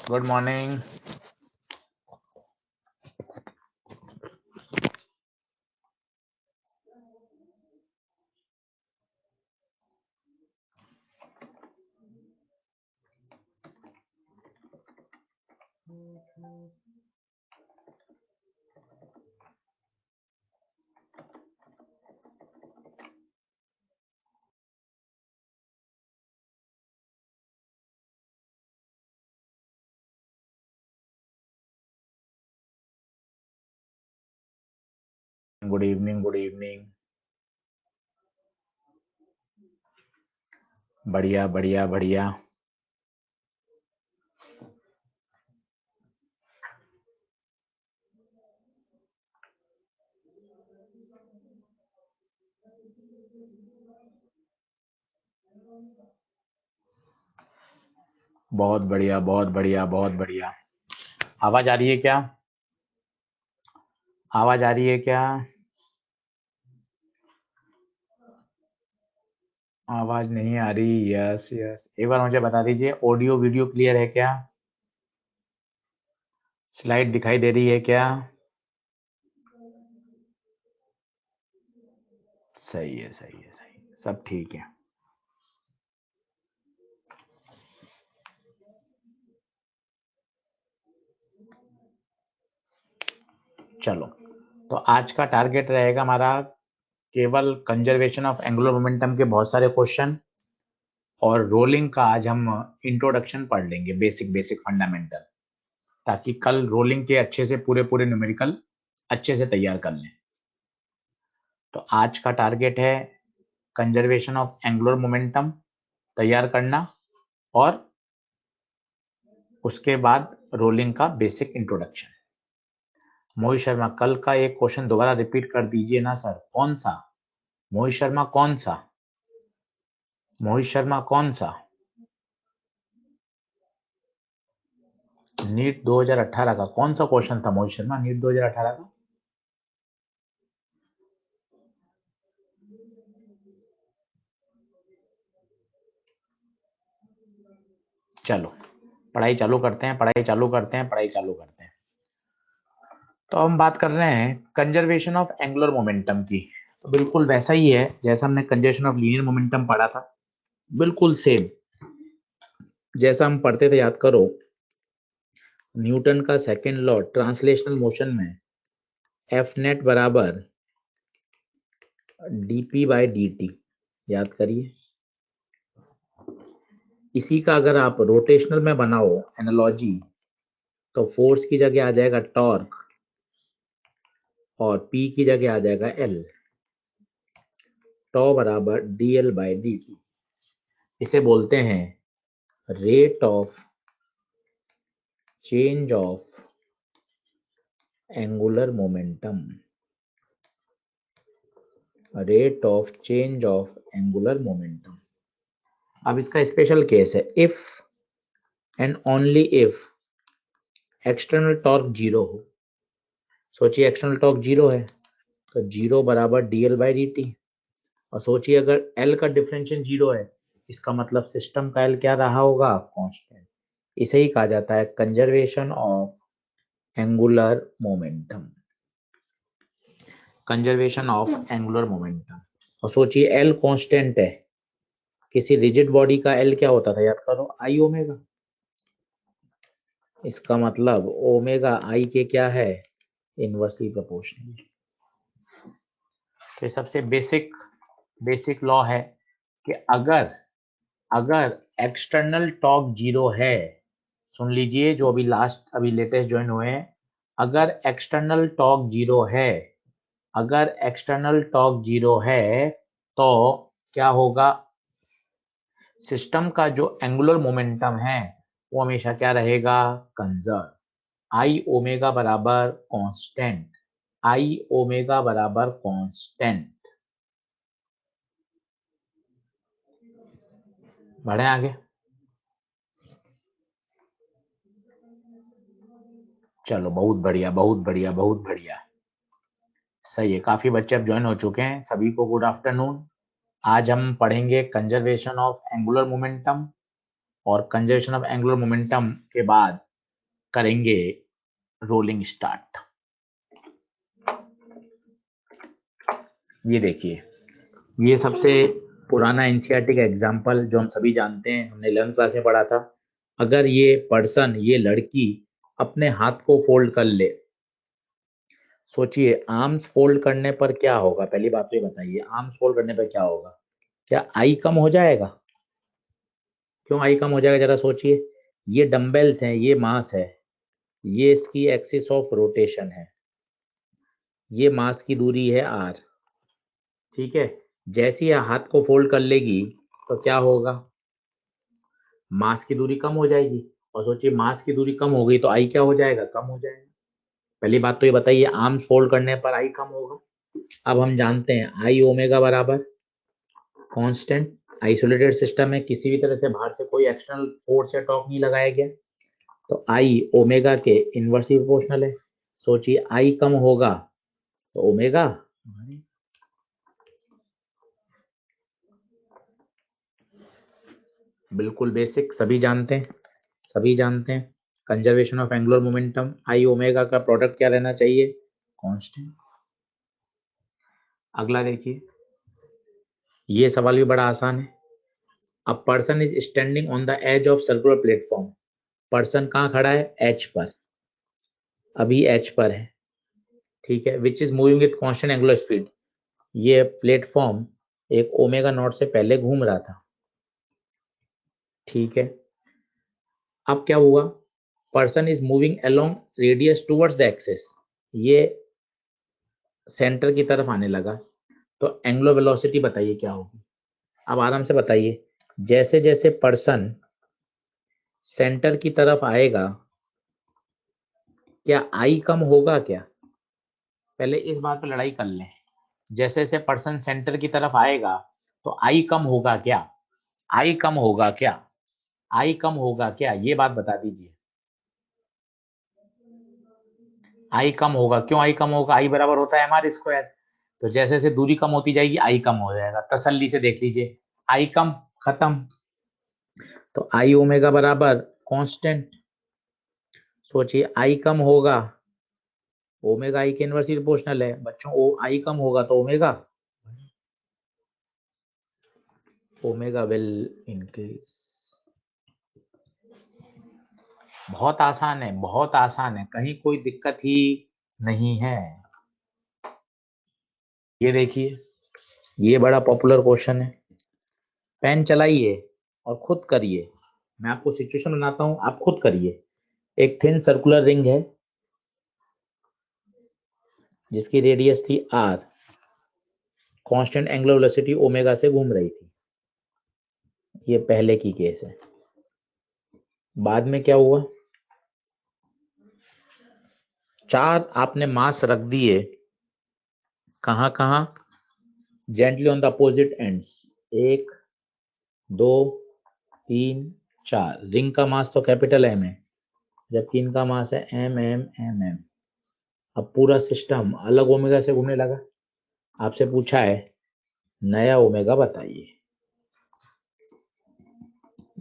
Good morning. Good evening, good evening. बढ़िया बढ़िया बढ़िया। बहुत बढ़िया बहुत बढ़िया बहुत बढ़िया। आवाज आ रही है क्या? आवाज आ रही है क्या? आवाज नहीं आ रही। यस यस, एक बार मुझे बता दीजिए, ऑडियो वीडियो क्लियर है क्या? स्लाइड दिखाई दे रही है क्या? सही है सही है सही है, सब ठीक है। चलो, तो आज का टारगेट रहेगा हमारा केवल कंजर्वेशन ऑफ एंगुलर मोमेंटम के बहुत सारे क्वेश्चन, और रोलिंग का आज हम इंट्रोडक्शन पढ़ लेंगे, बेसिक बेसिक फंडामेंटल, ताकि कल रोलिंग के अच्छे से पूरे पूरे न्यूमेरिकल अच्छे से तैयार कर लें। तो आज का टारगेट है कंजर्वेशन ऑफ एंगुलर मोमेंटम तैयार करना, और उसके बाद रोलिंग का बेसिक इंट्रोडक्शन। मोहित शर्मा, कल का एक क्वेश्चन दोबारा रिपीट कर दीजिए ना सर। कौन सा? मोहित शर्मा कौन सा? मोहित शर्मा कौन सा? नीट 2018 का कौन सा क्वेश्चन था मोहित शर्मा? नीट 2018 का चलो, पढ़ाई चालू करते हैं, पढ़ाई चालू करते हैं, पढ़ाई चालू करते हैं। तो हम बात कर रहे हैं कंजर्वेशन ऑफ एंगुलर मोमेंटम की। तो बिल्कुल वैसा ही है जैसा हमने कंजर्वेशन ऑफ लीनियर मोमेंटम पढ़ा था, बिल्कुल सेम जैसा हम पढ़ते थे। याद करो, न्यूटन का सेकेंड लॉ ट्रांसलेशनल मोशन में एफ नेट बराबर डीपी बाय dt, याद करिए। इसी का अगर आप रोटेशनल में बनाओ एनालॉजी, तो फोर्स की जगह आ जाएगा टॉर्क, और P की जगह आ जाएगा L, टॉ बराबर dl बाय dt। इसे बोलते हैं rate of change of angular momentum. Rate of change of angular momentum. अब इसका स्पेशल केस है, if and only if external torque zero हो। सोचिए एक्सटर्नल टॉर्क जीरो है, तो जीरो बराबर dl बाई dt। और सोचिए अगर L का डिफरेंशियल जीरो है, इसका मतलब सिस्टम का L क्या रहा होगा? कांस्टेंट। इसे ही कहा जाता है conservation of angular momentum. Conservation of angular momentum. और सोचिए L कांस्टेंट है, किसी रिजिड बॉडी का L क्या होता था? याद करो, आई ओमेगा। इसका मतलब ओमेगा आई के क्या है? Inversely proportional. तो सबसे बेसिक बेसिक लॉ है कि अगर अगर एक्सटर्नल टॉर्क जीरो है, सुन लीजिए जो अभी लेटेस्ट ज्वाइन हुए हैं, अगर एक्सटर्नल टॉर्क जीरो है, अगर एक्सटर्नल टॉर्क जीरो है, तो क्या होगा? सिस्टम का जो एंगुलर मोमेंटम है वो हमेशा क्या रहेगा? कंजर्व। आई ओमेगा बराबर कांस्टेंट, आई ओमेगा बराबर कांस्टेंट। बढ़े आगे। चलो, बहुत बढ़िया बहुत बढ़िया बहुत बढ़िया। सही है, काफी बच्चे अब ज्वाइन हो चुके हैं, सभी को गुड आफ्टरनून। आज हम पढ़ेंगे कंजर्वेशन ऑफ एंगुलर मोमेंटम, और कंजर्वेशन ऑफ एंगुलर मोमेंटम के बाद करेंगे रोलिंग स्टार्ट। ये देखिए, ये सबसे पुराना एनसीईआरटी का एग्जाम्पल जो हम सभी जानते हैं, हमने 11th क्लास में पढ़ा था। अगर ये पर्सन, ये लड़की अपने हाथ को फोल्ड कर ले, सोचिए आर्म्स फोल्ड करने पर क्या होगा। पहली बात तो ये बताइए, आर्म्स फोल्ड करने पर क्या होगा? क्या आई कम हो जाएगा? क्यों आई कम हो जाएगा, जरा सोचिए। ये डंबल्स हैं, ये मास है, ये इसकी एक्सिस ऑफ रोटेशन है, ये मास की दूरी है आर। ठीक है, जैसे ही हाथ को फोल्ड कर लेगी तो क्या होगा? मास की दूरी कम हो जाएगी। और सोचिए मास की दूरी कम हो गई तो आई क्या हो जाएगा? कम हो जाएगा। पहली बात तो ये बताइए, आर्म्स फोल्ड करने पर आई कम होगा। अब हम जानते हैं आई ओमेगा बराबर कांस्टेंट, आइसोलेटेड सिस्टम है, किसी भी तरह से बाहर से कोई एक्सटर्नल फोर्स या टॉर्क नहीं लगाया गया, तो आई ओमेगा के इनवर्सली प्रोपोर्शनल है। सोचिए आई कम होगा तो ओमेगा, बिल्कुल बेसिक, सभी जानते हैं, सभी जानते हैं। Conservation of angular momentum, I omega का प्रोडक्ट क्या रहना चाहिए? कांस्टेंट। अगला देखिए, ये सवाल भी बड़ा आसान है। A person is standing on the edge of circular platform. Person कहाँ खड़ा है? एच पर, अभी एच पर है। ठीक है, which is moving with constant angular speed. ये प्लेटफॉर्म एक ओमेगा नॉट से पहले घूम रहा था। ठीक है, अब क्या हुआ? Person is moving along radius towards the axis, ये सेंटर की तरफ आने लगा, तो एंगुलर वेलोसिटी बताइए क्या होगी? अब आराम से बताइए, जैसे जैसे पर्सन सेंटर की तरफ आएगा, क्या आई कम होगा क्या? पहले इस बात पर लड़ाई कर लें। जैसे जैसे पर्सन सेंटर की तरफ आएगा तो आई कम होगा क्या? आई कम होगा क्या? आई कम होगा क्या? ये बात बता दीजिए। आई कम होगा, क्यों आई कम होगा? आई बराबर होता है mr स्क्वायर, तो जैसे जैसे दूरी कम होती जाएगी आई कम हो जाएगा। तसल्ली से देख लीजिए, आई कम, खत्म। तो आई ओमेगा बराबर कांस्टेंट। सोचिए आई कम होगा, ओमेगा आई के इनवर्सली प्रोपोर्शनल है बच्चों। ओ आई कम होगा तो ओमेगा, ओमेगा विल इंक्रीज। बहुत आसान है, बहुत आसान है, कहीं कोई दिक्कत ही नहीं है। ये देखिए, ये बड़ा पॉपुलर क्वेश्चन है। पेन चलाइए और खुद करिए। मैं आपको सिचुएशन बनाता हूं, आप खुद करिए। एक थिन सर्कुलर रिंग है जिसकी रेडियस थी R, constant angular velocity omega से घूम रही थी। ये पहले की केस है। बाद में क्या हुआ? चार आपने मास रख दिए, कहां कहां? Gently on the opposite ends. एक, दो, तीन, चार। रिंग का मास तो कैपिटल एम है, जबकि इनका मास है एम एम एम एम। अब पूरा सिस्टम अलग ओमेगा से घूमने लगा। आपसे पूछा है नया ओमेगा बताइए।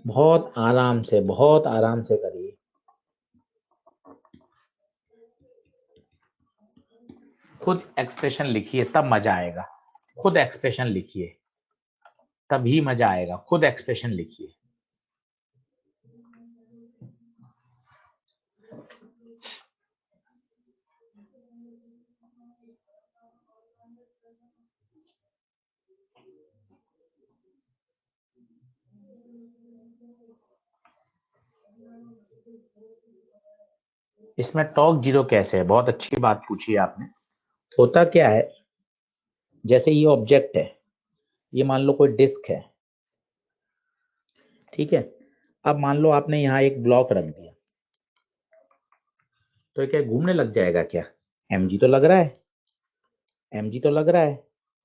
बहुत आराम से, बहुत आराम से करिए। खुद एक्सप्रेशन लिखिए तब मजा आएगा। खुद एक्सप्रेशन लिखिए तभी मजा आएगा। खुद एक्सप्रेशन लिखिए। इसमें टॉक जीरो कैसे है? बहुत अच्छी बात पूछी है आपने। होता क्या है, जैसे ये ऑब्जेक्ट है, ये मान लो कोई डिस्क है, ठीक है। अब मान लो आपने यहाँ एक ब्लॉक रख दिया, तो क्या घूमने लग जाएगा क्या? mg तो लग रहा है, mg तो लग रहा है,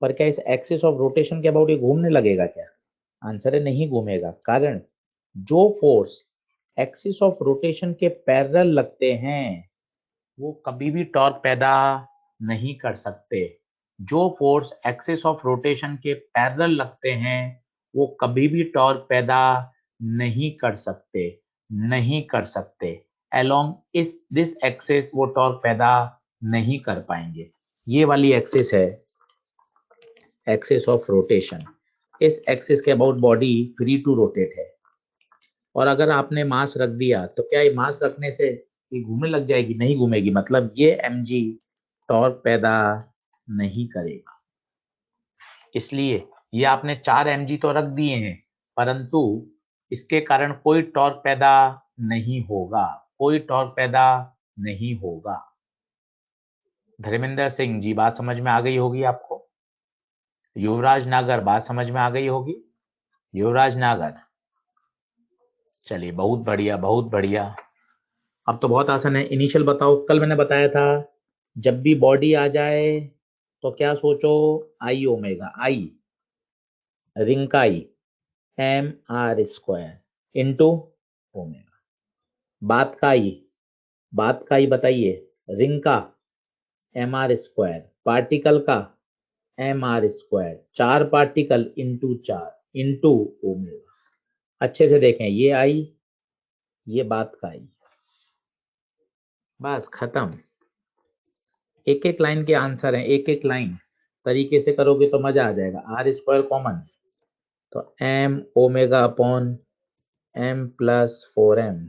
पर क्या इस एक्सिस ऑफ रोटेशन के अबाउट ये घूमने लगेगा क्या? आंसर है नहीं घूमेगा। कारण, जो फोर्स एक्सिस ऑफ रोटेशन के पैरेलल लगते हैं वो कभी भी टॉर्क पैदा नहीं कर सकते। जो फोर्स एक्सिस ऑफ रोटेशन के पैरेलल लगते हैं वो कभी भी टॉर्क पैदा नहीं कर सकते, नहीं कर सकते। अलोंग इस दिस एक्सिस वो टॉर्क पैदा नहीं कर पाएंगे। ये वाली एक्सिस है एक्सिस ऑफ रोटेशन। इस एक्सिस के about body free to rotate है। और अगर आपने मास रख दिया तो क्या ये मास रखने से ये घूमने लग जाएगी? नहीं घूमेगी। मतलब ये mg टॉर्क पैदा नहीं करेगा। इसलिए ये आपने 4 mg तो रख दिए हैं, परंतु इसके कारण कोई टॉर्क पैदा नहीं होगा, कोई टॉर्क पैदा नहीं होगा। धर्मेंद्र सिंह जी, बात समझ में आ गई होगी आपको। युवराज नागर, बात समझ में आ गई होगी। युवराज नागर, चलिए बहुत बढ़िया, बहुत बढ़िया। अब तो बहुत आसान है। इनिशियल बताओ। कल मैंने बताया था जब भी बॉडी आ जाए तो क्या सोचो, आई ओमेगा, आई रिंग का I M R square into omega. बात का आई बताइए, रिंग का एम आर स्क्वायर, पार्टिकल का M R square, 4 particle into 4 into omega. अच्छे से देखें, ये आई, ये बात का आई, बस खत्म। एक एक लाइन के आंसर हैं, एक एक लाइन तरीके से करोगे तो मजा आ जाएगा। आर स्क्वायर कॉमन, तो M omega upon M plus 4m।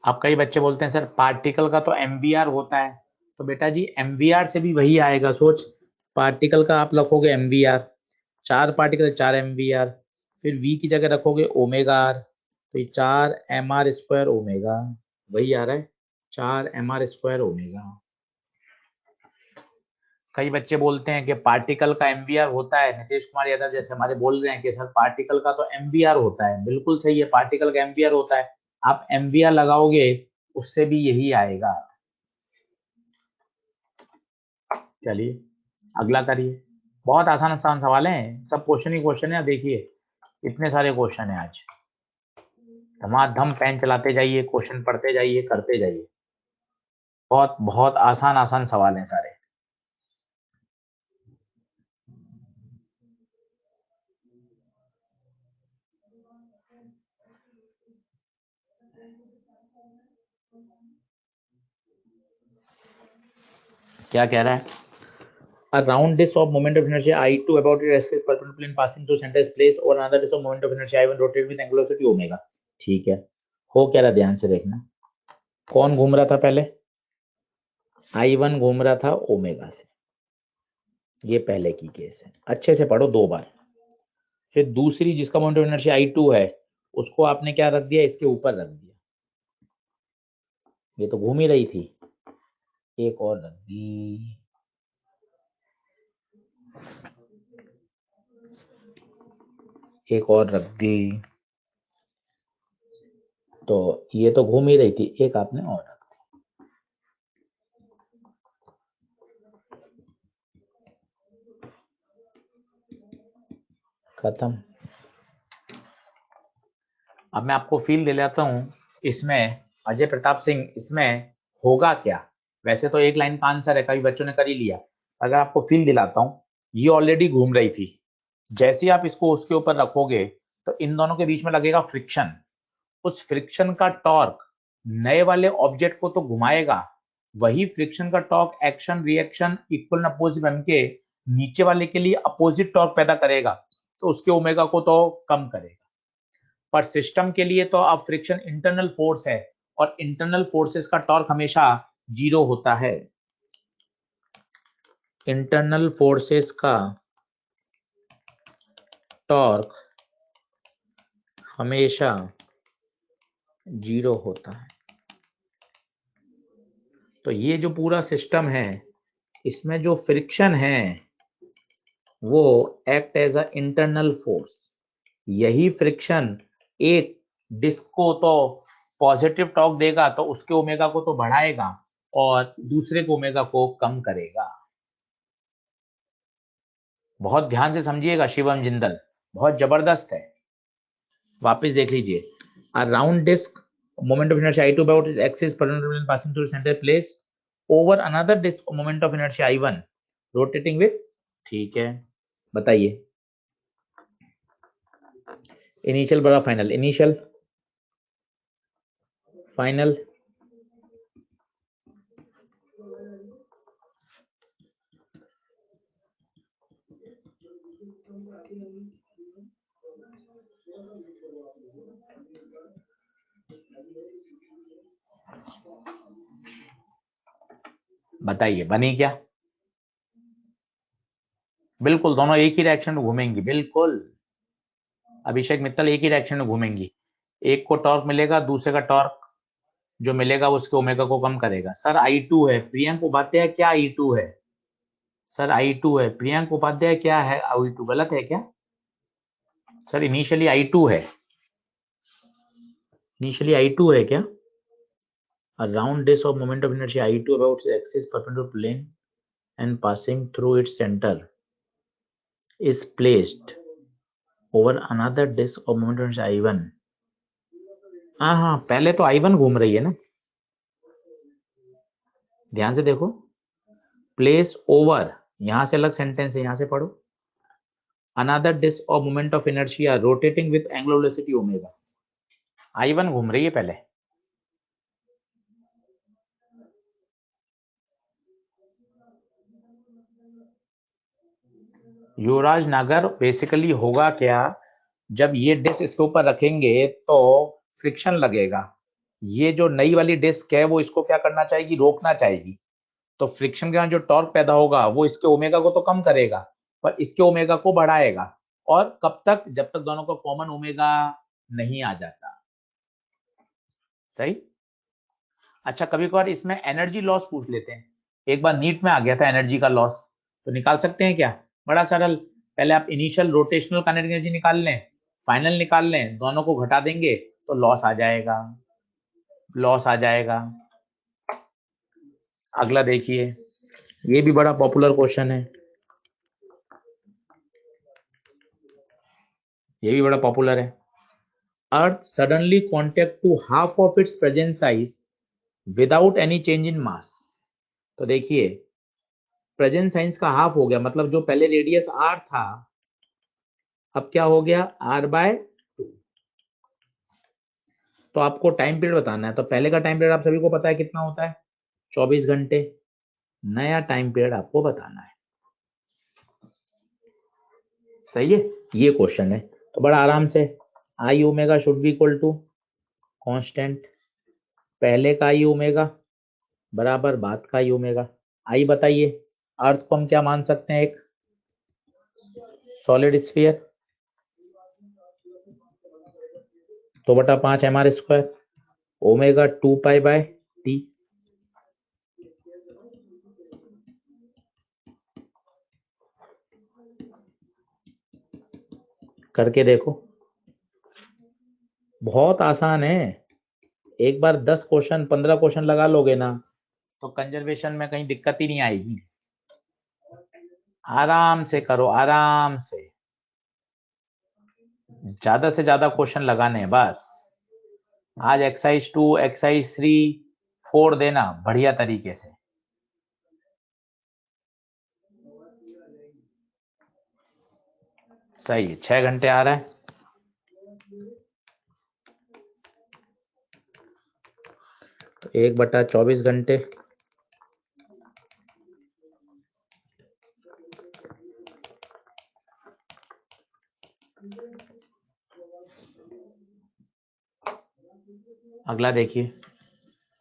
अब कई बच्चे बोलते हैं सर पार्टिकल का तो एमवीआर होता है, तो बेटा जी एमवीआर से भी वही आएगा। सोच, पार्टिकल का आप रखोगे एमवीआर, 4 पार्टिकल 4 एमवीआर, फिर वी की जगह रखोगे ओमेगा आर, तो ये 4 एम आर स्क्वायर ओमेगा, वही आ रहा है 4 एम आर स्क्वायर ओमेगा। कई बच्चे बोलते हैं कि पार्टिकल का एमवीआर होता है। नीतीश कुमार यादव जैसे हमारे बोल रहे हैं कि सर पार्टिकल का तो एमवीआर होता है। बिल्कुल सही है, पार्टिकल का एमवीआर होता है। आप एमवीआर लगाओगे उससे भी यही आएगा। चलिए अगला करिए। बहुत आसान आसान सवाल हैं, सब क्वेश्चन ही क्वेश्चन है। देखिए इतने सारे क्वेश्चन है आज, धमाधम पेन चलाते जाइए, क्वेश्चन पढ़ते जाइए, करते जाइए। बहुत बहुत आसान आसान सवाल हैं सारे। क्या कह रहा है? A round disk of moment of inertia I2 about its axis perpendicular in passing through center is placed over another disk of moment of inertia I1 rotated with angular velocity omega। ठीक है, हो क्या रहा ध्यान से देखना। कौन घूम रहा था पहले? I1 घूम रहा था ओमेगा से, ये पहले की केस है। अच्छे से पढ़ो 2 बार। फिर दूसरी जिसका मोमेंट ऑफ इनर्शिया I2 है, उसको आपने क्या रख दिया? इसके ऊपर रख दिया। ये तो घूम ही रही थी, एक और रख दी, एक और रख दी, तो ये तो घूम ही रही थी, एक आपने और रख दी। खत्म। अब मैं आपको फील दिलाता हूं इसमें अजय प्रताप सिंह, इसमें होगा क्या। वैसे तो एक लाइन का आंसर है, कई बच्चों ने कर ही लिया। अगर आपको फील दिलाता हूं, ये ऑलरेडी घूम रही थी, जैसे ही आप इसको उसके ऊपर रखोगे तो इन दोनों के बीच में लगेगा फ्रिक्शन। उस फ्रिक्शन का टॉर्क नए वाले ऑब्जेक्ट को तो घुमाएगा, वही फ्रिक्शन का torque action reaction equal opposite बन के नीचे वाले के लिए अपोजिट टॉर्क पैदा करेगा, तो उसके ओमेगा को तो कम करेगा। पर सिस्टम के लिए तो अब फ्रिक्शन इंटरनल फोर्स है, और इंटरनल फोर्सेस का टॉर्क हमेशा 0 होता है। इंटरनल फोर्सेस का टॉर्क हमेशा 0 होता है। तो ये जो पूरा सिस्टम है, इसमें जो फ्रिक्शन है वो act as a internal force. यही फ्रिक्शन एक डिस्क को तो पॉजिटिव टॉर्क देगा, तो उसके ओमेगा को तो बढ़ाएगा और दूसरे को ओमेगा को कम करेगा। बहुत ध्यान से समझिएगा शिवम जिंदल, बहुत जबरदस्त है। वापस देख लीजिए। A round disc Moment of inertia I2 about its axis perpendicular passing through center placed over another disk. Moment of inertia I1 rotating with, ठीक है, बताइए इनिशियल बड़ा फाइनल, इनिशियल फाइनल, बताइए बनी क्या? बिल्कुल दोनों एक ही डायरेक्शन में घूमेंगी, बिल्कुल अभिषेक मित्तल एक ही डायरेक्शन में घूमेंगी। एक को टॉर्क मिलेगा, दूसरे का टॉर्क जो मिलेगा उसके ओमेगा को कम करेगा। सर I2 है, प्रियंक उपाध्याय क्या I2 है? सर I2 है, प्रियंक उपाध्याय क्या है I2? गलत है क्या सर? इनिशियली I2 है, इनिशियली I2 है क्या? A round disk of moment of inertia I2 about its axis perpendicular plane and passing through its center is placed over another disk of moment of inertia I1. हाँ, पहले तो I1 घूम रही है ना, ध्यान से देखो, प्लेस ओवर, यहां से अलग सेंटेंस है, यहां से पढ़ो, another disc of moment of inertia rotating with angular velocity omega. I1 घूम रही है पहले, युवराज नगर बेसिकली होगा क्या, जब ये डिस्क इसके ऊपर रखेंगे तो फ्रिक्शन लगेगा, ये जो नई वाली डिस्क है वो इसको क्या करना चाहेगी, रोकना चाहेगी, तो फ्रिक्शन के कारण जो टॉर्क पैदा होगा वो इसके ओमेगा को तो कम करेगा पर इसके ओमेगा को बढ़ाएगा, और कब तक, जब तक दोनों का कॉमन ओमेगा नहीं आ जाता। सही। अच्छा कभी कभार इसमें एनर्जी लॉस पूछ लेते हैं, एक बार नीट में आ गया था एनर्जी का लॉस, तो निकाल सकते हैं क्या? बड़ा सरल, पहले आप इनिशियल रोटेशनल काइनेटिक एनर्जी निकाल लें, फाइनल निकाल लें, दोनों को घटा देंगे तो लॉस आ जाएगा, लॉस आ जाएगा। अगला देखिए, ये भी बड़ा पॉपुलर क्वेश्चन है, ये भी बड़ा पॉपुलर है। Earth suddenly contract to half of its present size without any change in mass. तो देखिए प्रेजेंट साइज का हाफ हो गया, मतलब जो पहले रेडियस r था अब क्या हो गया r/2। तो आपको टाइम पीरियड बताना है, तो पहले का टाइम पीरियड आप सभी को पता है कितना होता है, 24 घंटे। नया टाइम पीरियड आपको बताना है, सही है, ये क्वेश्चन है। तो बड़ा आराम से, I omega should be equal to constant, पहले का आई ओमेगा बराबर बाद का आई ओमेगा। आई बताइए, अर्थ को हम क्या मान सकते हैं, एक सॉलिड स्फीयर, तो बटा 5 mr², ओमेगा 2π/t, करके देखो, बहुत आसान है, एक बार 10 क्वेश्चन 15 क्वेश्चन लगा लोगे ना तो कंजर्वेशन में कहीं दिक्कत ही नहीं आएगी, आराम से करो, आराम से, ज्यादा से ज्यादा क्वेश्चन लगाने हैं बस। आज एक्सरसाइज 2 एक्सरसाइज 3 4 देना बढ़िया तरीके से। सही है, 6 घंटे आ रहा है, तो 1/24 घंटे, अगला देखिए,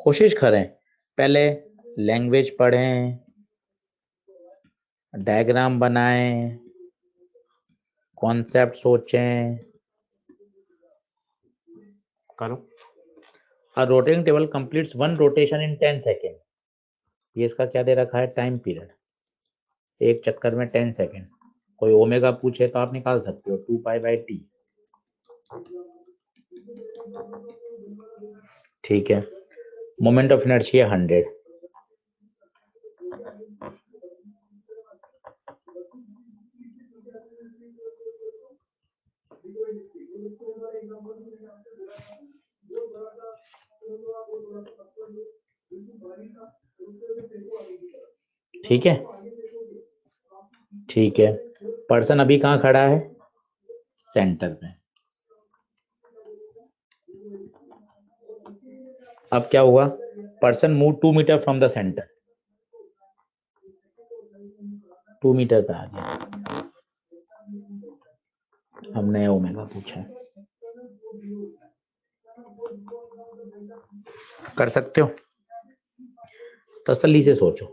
कोशिश करें पहले लैंग्वेज पढ़ें, डायग्राम बनाएं, कॉन्सेप्ट सोचें, करो। A rotating table completes one rotation in 10 second, ये इसका क्या दे रखा है, टाइम पीरियड, एक चक्कर में 10 सेकेंड, कोई ओमेगा पूछे तो आप निकाल सकते हो 2π/t, ठीक है। मोमेंट ऑफ इनर्शिया 100, ठीक है, ठीक है। पर्सन अभी कहाँ खड़ा है? सेंटर पे। अब क्या हुआ? Person move 2 metre from the centre, 2 metre पे आ गया। हमने ओमेगा पूछा है, कर सकते हो, तसल्ली से सोचो।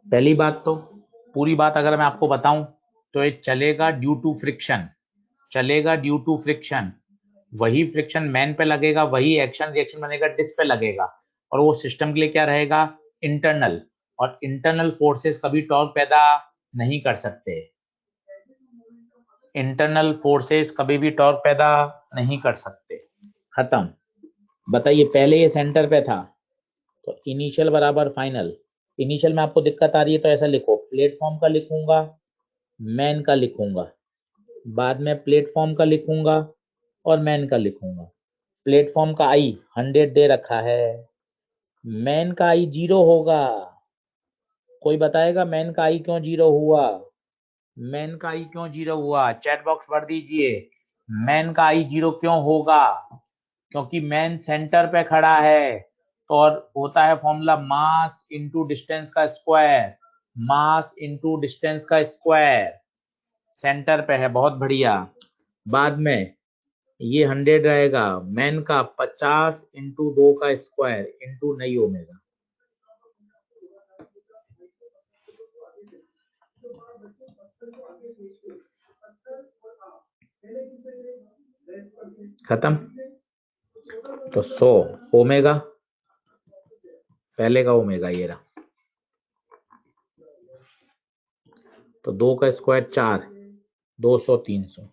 पहली बात तो, पूरी बात अगर मैं आपको बताऊं तो ये चलेगा ड्यू टू फ्रिक्शन, चलेगा ड्यू टू फ्रिक्शन। वही फ्रिक्शन मैन पे लगेगा, वही एक्शन रिएक्शन बनेगा डिस्क पे लगेगा, और वो सिस्टम के लिए क्या रहेगा? इंटरनल। और इंटरनल फोर्सेस कभी टॉर्क पैदा नहीं कर सकते, इंटरनल फोर्सेस कभी भी टॉर्क पैदा नहीं कर सकते। खत्म। बताइए, पहले ये सेंटर पे था तो इनिशियल बराबर फाइनल। इनिशियल में आपको दिक्कत आ रही है तो ऐसा लिखो, प्लेटफॉर्म का लिखूंगा, मैन का लिखूंगा, बाद में प्लेटफॉर्म का लिखूंगा और मैन का लिखूंगा। प्लेटफॉर्म का आई 100 दे रखा है, मैन का आई 0 होगा। कोई बताएगा मैन का आई क्यों 0 हुआ? मैन का आई क्यों 0 हुआ? चैट बॉक्स भर दीजिए, मैन का आई 0 क्यों होगा? क्योंकि मैन सेंटर पे खड़ा है, और होता है फॉर्मूला मास इनटू डिस्टेंस का स्क्वायर, मास इनटू डिस्टेंस का स्क्वायर। सेंटर पे है, बहुत बढ़िया। बाद में ये 100 रहेगा, मैन का 50 इंटू 2 का स्क्वायर इंटू नई ओमेगा। खत्म। तो 100 ओमेगा, पहले का ओमेगा ये रहा, तो 2 का स्क्वायर 4, 200 300।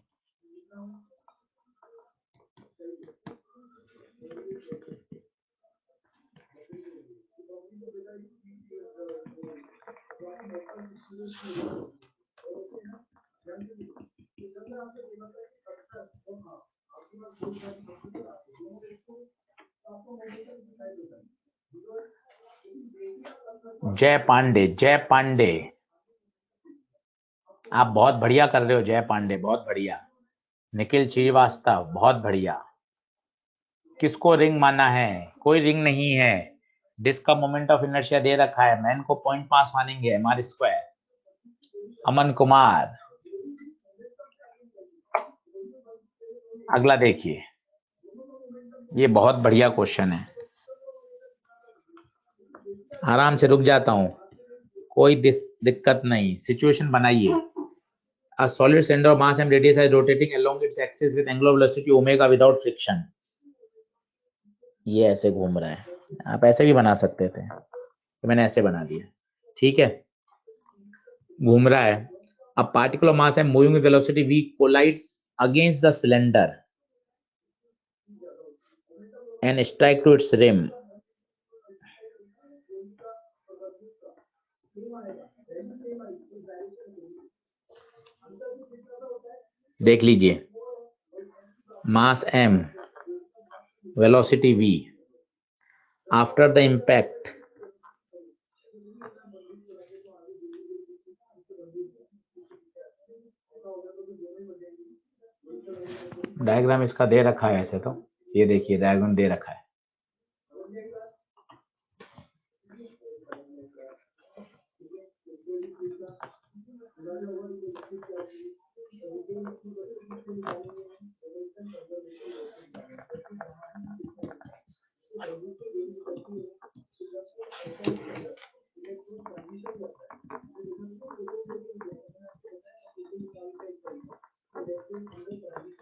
जय पांडे, जय पांडे, आप बहुत बढ़िया कर रहे हो। जय पांडे, बहुत बढ़िया। निखिल श्रीवास्तव, बहुत बढ़िया। किसको रिंग माना है? कोई रिंग नहीं है, डिस्क का मोमेंट ऑफ इनर्शिया दे रखा है, मैन को 0.5 मानेंगे, एमआर स्क्वायर। अमन कुमार, अगला देखिए, ये बहुत बढ़िया क्वेश्चन है। आराम से रुक जाता हूं, कोई दिक्कत नहीं, सिचुएशन बनाइए। A solid center of mass and radius is rotating along its axis with angular velocity omega without friction. ये ऐसे घूम रहा है, आप ऐसे भी बना सकते थे, तो मैंने ऐसे बना दिया। ठीक है, घूम रहा है। A particle of mass and moving with velocity v collides against the cylinder and strike to its rim. देख लीजिए, मास m, velocity v, after the impact diagram इसका दे रखा है ऐसे, तो ये देखिए डायग्राम दे रखा है।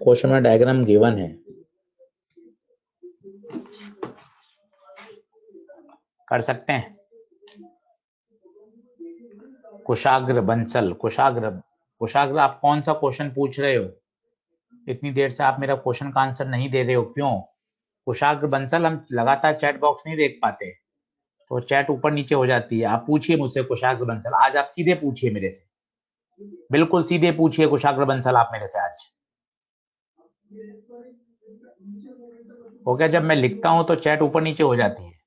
क्वेश्चन में डायग्राम गिवन है, कर सकते हैं। कुशाग्र बंसल, कुशाग्र आप कौन सा क्वेश्चन पूछ रहे हो? इतनी देर से आप मेरा क्वेश्चन का आंसर नहीं दे रहे हो, क्यों? कुशाग्र बंसल, हम लगातार चैट बॉक्स नहीं देख पाते, तो चैट ऊपर नीचे हो जाती है। आप पूछिए मुझसे कुशाग्र बंसल, आज आप सीधे पूछिए मेरे से, बिल्कुल सीधे पूछिए कुशाग्र बंसल आप मेरे से आज। हो गया, जब मैं लिखता हूं तो चैट ऊपर नीचे हो जाती है।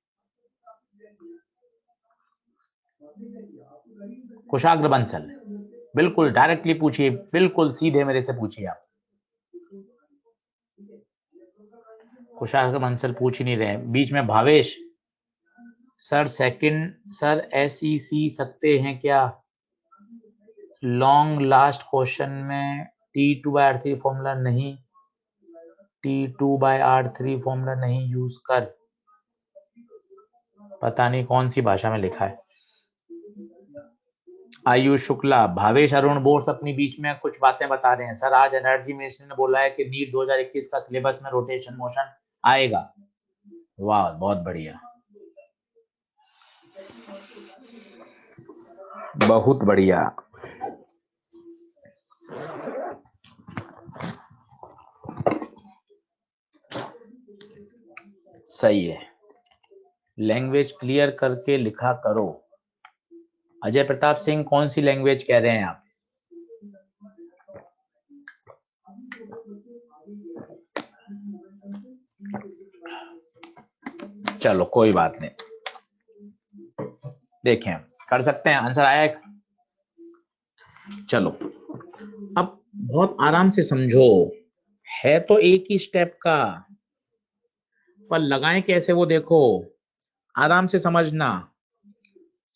कुशाग्र बंसल, बिल्कुल डायरेक्टली पूछिए, बिल्कुल सीधे मेरे से पूछिए आप। कुशाग्र बंसल पूछ ही नहीं रहे, बीच में Bhavesh sir second sir SEC सकते हैं क्या? लॉन्ग लास्ट क्वेश्चन में T2/R3 फॉर्मूला नहीं, T2/R3 फॉर्मूला नहीं यूज कर, पता नहीं कौन सी भाषा में लिखा है। आयुष शुक्ला, भावेश अरुण बोस अपनी बीच में कुछ बातें बता रहे हैं। सर आज एनर्जी मिनिस्टर ने बोला है कि नीट 2021 का सिलेबस में रोटेशन मोशन आएगा। वाह, बहुत बढ़िया, बहुत बढ़िया। सही है, लैंग्वेज क्लियर करके लिखा करो। अजय प्रताप सिंह, कौन सी लैंग्वेज कह रहे हैं आप? चलो कोई बात नहीं, देखें कर सकते हैं। आंसर आया एक? चलो अब बहुत आराम से समझो, है तो एक ही स्टेप का, पर लगाएं कैसे वो देखो, आराम से समझना।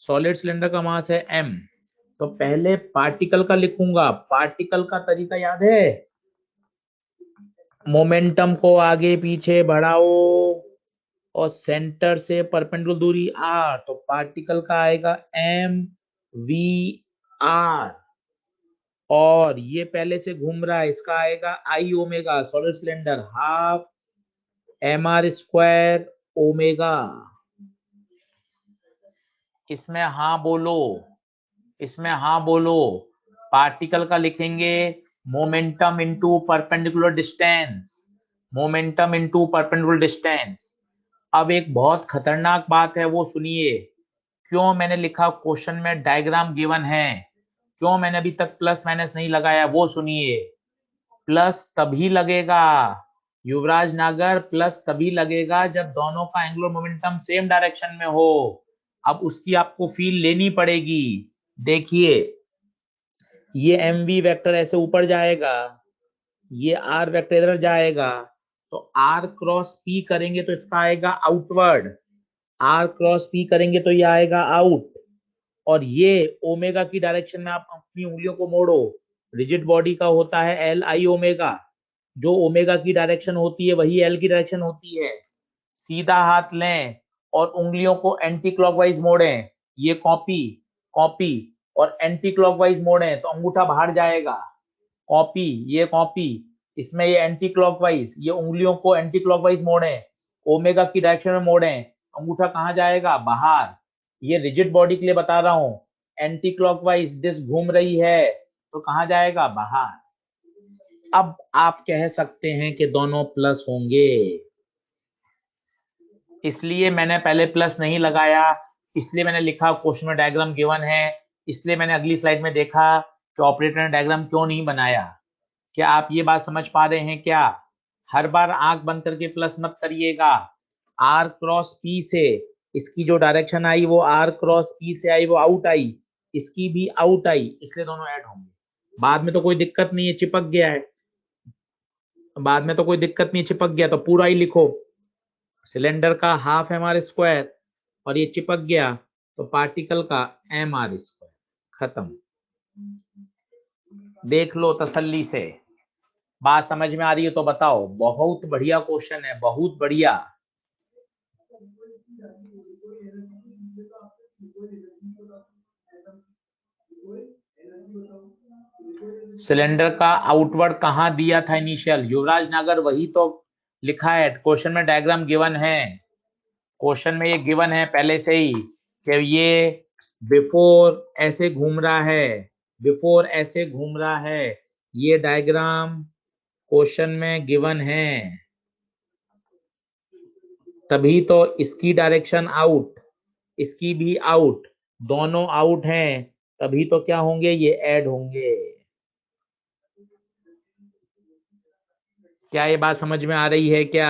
सॉलिड सिलेंडर का मास है m, तो पहले पार्टिकल का लिखूंगा। पार्टिकल का तरीका याद है? मोमेंटम को आगे पीछे बढ़ाओ और सेंटर से परपेंडिकुलर दूरी r, तो पार्टिकल का आएगा mv/r, और ये पहले से घूम रहा है, इसका आएगा I omega. Solid cylinder half mr² omega. इसमें हाँ बोलो, इसमें हाँ बोलो। पार्टिकल का लिखेंगे momentum into perpendicular distance, momentum into perpendicular distance. अब एक बहुत खतरनाक बात है, वो सुनिए। क्यों मैंने लिखा क्वेश्चन में डायग्राम गिवन है, क्यों मैंने अभी तक प्लस माइनस नहीं लगाया, वो सुनिए। प्लस तभी लगेगा युवराज नागर, प्लस तभी लगेगा जब दोनों का एंगुलर मोमेंटम सेम डायरेक्शन में हो। अब उसकी आपको फील लेनी पड़ेगी। देखिए, ये mv वेक्टर ऐसे ऊपर जाएगा, ये r वेक्टर इधर जाएगा, तो r क्रॉस p करेंगे तो इसका आएगा आउटवर्ड, r क्रॉस p करेंगे तो ये आएगा आउट, और ये ओमेगा की डायरेक्शन में आप अपनी उंगलियों को मोड़ो। रिजिड बॉडी का होता है Li ओमेगा, जो ओमेगा की डायरेक्शन होती है वही L की डायरेक्शन होती है। सीधा हाथ लें और उंगलियों को एंटी क्लॉकवाइज मोड़ें, ये कॉपी कॉपी, और एंटी क्लॉकवाइज मोड़ें तो अंगूठा बाहर जाएगा। कॉपी, ये कॉपी, इसमें ये एंटी क्लॉकवाइज, ये उंगलियों को एंटी क्लॉकवाइज मोड़ें, ओमेगा की डायरेक्शन में मोड़ें, अंगूठा कहाँ जाएगा? बाहर। ये रिजिड बॉडी के लिए बता रहा हूं, एंटी क्लॉकवाइज डिस्क घूम रही है तो कहाँ जाएगा? बाहर। अब आप कह सकते हैं कि दोनों प्लस होंगे, इसलिए मैंने पहले प्लस नहीं लगाया, इसलिए मैंने लिखा क्वेश्चन में डायग्राम गिवन है, इसलिए मैंने अगली स्लाइड में देखा कि ऑपरेटर ने डायग्राम क्यों नहीं बनाया। क्या आप ये बात समझ पा रहे हैं क्या? हर बार आंख बंद करके प्लस मत करिएगा। r क्रॉस p से इसकी जो डायरेक्शन आई वो r क्रॉस p से आई, वो आउट आई, इसकी भी आउट आई, इसलिए दोनों ऐड होंगे। बाद में तो कोई दिक्कत नहीं है, चिपक गया है, बाद में तो कोई दिक्कत नहीं, चिपक गया तो पूरा ही लिखो। सिलेंडर का हाफ mr² और ये चिपक गया तो पार्टिकल का mr²। खत्म। देख लो तसल्ली से, बात समझ में आ रही है तो बताओ। बहुत बढ़िया क्वेश्चन है, बहुत बढ़िया। सिलेंडर का आउटवर्ड कहां दिया था इनिशियल? युवराज नगर, वही तो लिखा है क्वेश्चन में, डायग्राम गिवन है, क्वेश्चन में ये गिवन है पहले से ही कि ये बिफोर ऐसे घूम रहा है, बिफोर ऐसे घूम रहा है, ये डायग्राम क्वेश्चन में गिवन है। तभी तो इसकी डायरेक्शन आउट, इसकी भी आउट, दोनों आउट हैं, तभी तो क्या होंगे? ये ऐड होंगे। क्या ये बात समझ में आ रही है क्या?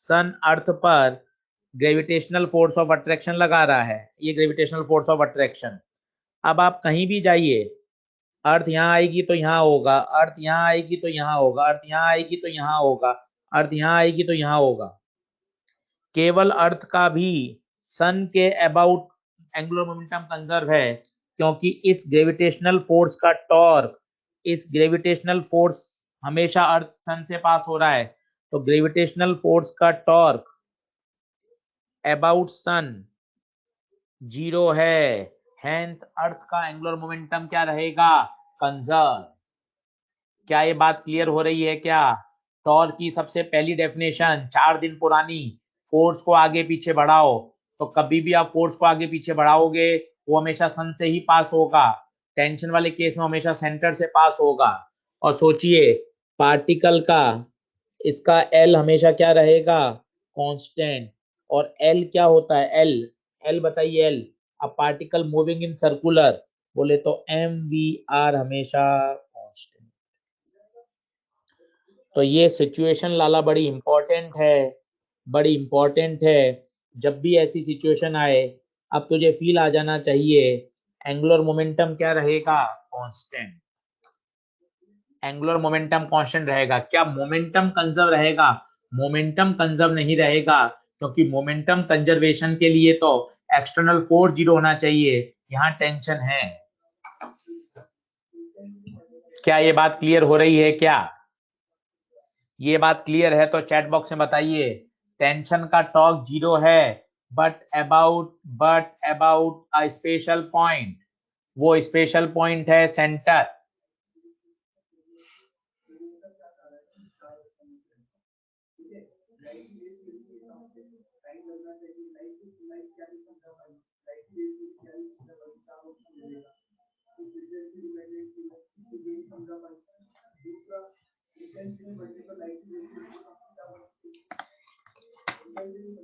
सन अर्थ पर ग्रेविटेशनल फोर्स ऑफ अट्रैक्शन लगा रहा है, ये ग्रेविटेशनल फोर्स ऑफ अट्रैक्शन। अब आप कहीं भी जाइए, अर्थ यहाँ आएगी तो यहाँ होगा, अर्थ यहाँ आएगी तो यहाँ होगा, अर्थ यहाँ आएगी तो यहाँ होगा, अर्थ यहाँ आएगी तो यहाँ होगा। केवल अर्थ का भी सन के अबाउट एंगुलर मोमेंटम कंजर्व है, क्योंकि इस ग्रेविटेशनल फोर्स का टॉर्क, इस ग्रेविटेशनल फोर्स हमेशा अर्थ सन से पास हो रहा है, तो ग्रेविटेशनल फोर्स का टॉर्क अबाउट सन 0 है, हेंस अर्थ का एंगुलर मोमेंटम क्या रहेगा? कंजर्व। क्या ये बात क्लियर हो रही है क्या? टॉर्क की सबसे पहली डेफिनेशन 4 दिन पुरानी, फोर्स को आगे पीछे बढ़ाओ, तो कभी भी आप फोर्स को आगे पीछे बढ़ाओगे वो हमेशा सन से ही पास होगा, टेंशन वाले केस में हमेशा सेंटर से पास होगा। और सोचिए पार्टिकल का, इसका एल हमेशा क्या रहेगा? कांस्टेंट। और एल क्या होता है? एल, एल बताइए L. A particle moving in circular, बोले तो एम वी आर हमेशा कांस्टेंट। तो ये सिचुएशन लाला बड़ी इंपॉर्टेंट है, बड़ी इंपॉर्टेंट है। जब भी ऐसी सिचुएशन आए, अब तुझे फील आ जाना चाहिए एंगुलर मोमेंटम क्या रहेगा? कांस्टेंट। एंगुलर मोमेंटम कांस्टेंट रहेगा। क्या मोमेंटम कंजर्व रहेगा? मोमेंटम कंजर्व नहीं रहेगा, क्योंकि मोमेंटम कंजर्वेशन के लिए तो एक्सटर्नल फोर्स 0 होना चाहिए, यहाँ टेंशन है। क्या ये बात क्लियर हो रही है क्या? ये बात क्लियर है तो चैट बॉक्स में बताइए। टेंशन का टॉर्क 0 है, but about a special point, वो स्पेशल पॉइंट है सेंटर।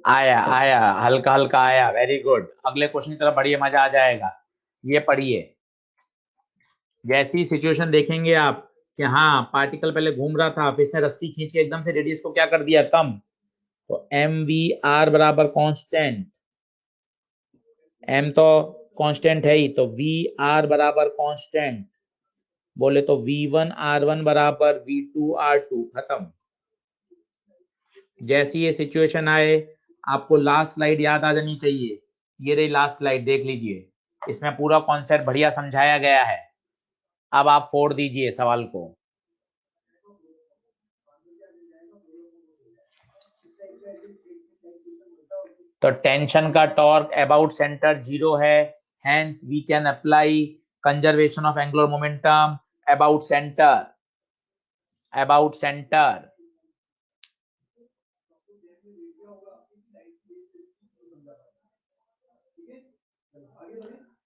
आया आया, हल्का हल्का आया, वेरी गुड। अगले क्वेश्चन की तरफ बढ़िए, मजा आ जाएगा। ये पढ़िए, जैसी सिचुएशन देखेंगे आप कि हाँ पार्टिकल पहले घूम रहा था, फिर इसने रस्सी खींच के एकदम से रेडियस को क्या कर दिया? कम। तो एम वी आर बराबर कांस्टेंट, एम तो कांस्टेंट है ही, तो वी आर बराबर कांस्टेंट, बोले तो V1 R1 बराबर V2 R2, खत्म। जैसी ये सिचुएशन आए, आपको लास्ट स्लाइड याद आ जानी चाहिए। ये रही लास्ट स्लाइड, देख लीजिए, इसमें पूरा कॉन्सेप्ट बढ़िया समझाया गया है। अब आप फोड़ दीजिए सवाल को। तो टेंशन का टॉर्क अबाउट सेंटर 0 है, hence we can apply conservation of angular momentum about centre, about centre.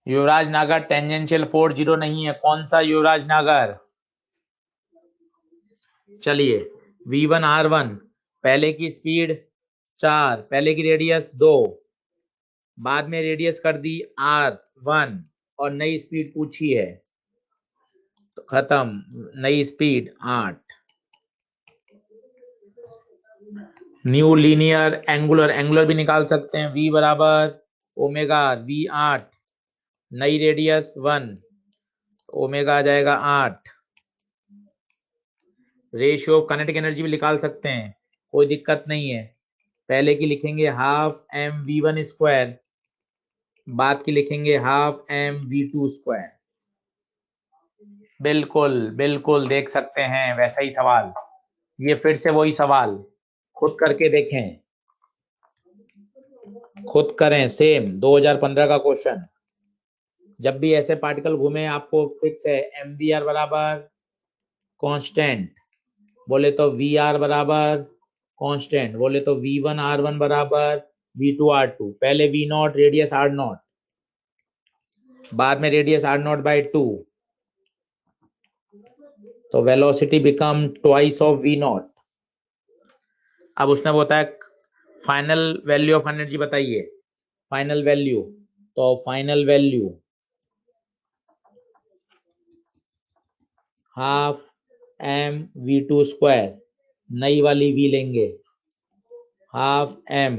Yuvraj Nagar tangential force 0 नहीं है। कौन सा युवराज नगर? चलिए, V1 R1, पहले की स्पीड 4, पहले की रेडियस 2, बाद में रेडियस कर दी R1 और नई स्पीड पूछी है, तो खत्म, नई speed 8। New linear angular, angular भी निकाल सकते हैं, V बराबर ओमेगा V 8, नई रेडियस 1, ओमेगा आ जाएगा 8। रेशियो ऑफ काइनेटिक एनर्जी भी निकाल सकते हैं, कोई दिक्कत नहीं है। पहले की लिखेंगे हाफ एम V1 स्क्वायर, बाद की लिखेंगे हाफ एम V2 स्क्वायर। बिल्कुल बिल्कुल देख सकते हैं वैसा ही सवाल। ये फिर से वही सवाल, खुद करके देखें, खुद करें, सेम 2015 का क्वेश्चन। जब भी ऐसे पार्टिकल घूमे आपको फिक्स है एम वी आर बराबर कांस्टेंट, बोले तो वी आर बराबर कांस्टेंट, बोले तो V1 R1 बराबर V2 R2, पहले V not radius R not, बाद में रेडियस R नॉट बाई 2, तो velocity become twice of V not. अब उसने बताया फाइनल वैल्यू ऑफ एनर्जी बताइए, फाइनल वैल्यू, तो final value half M V2 square, नई वाली V लेंगे, हाफ m,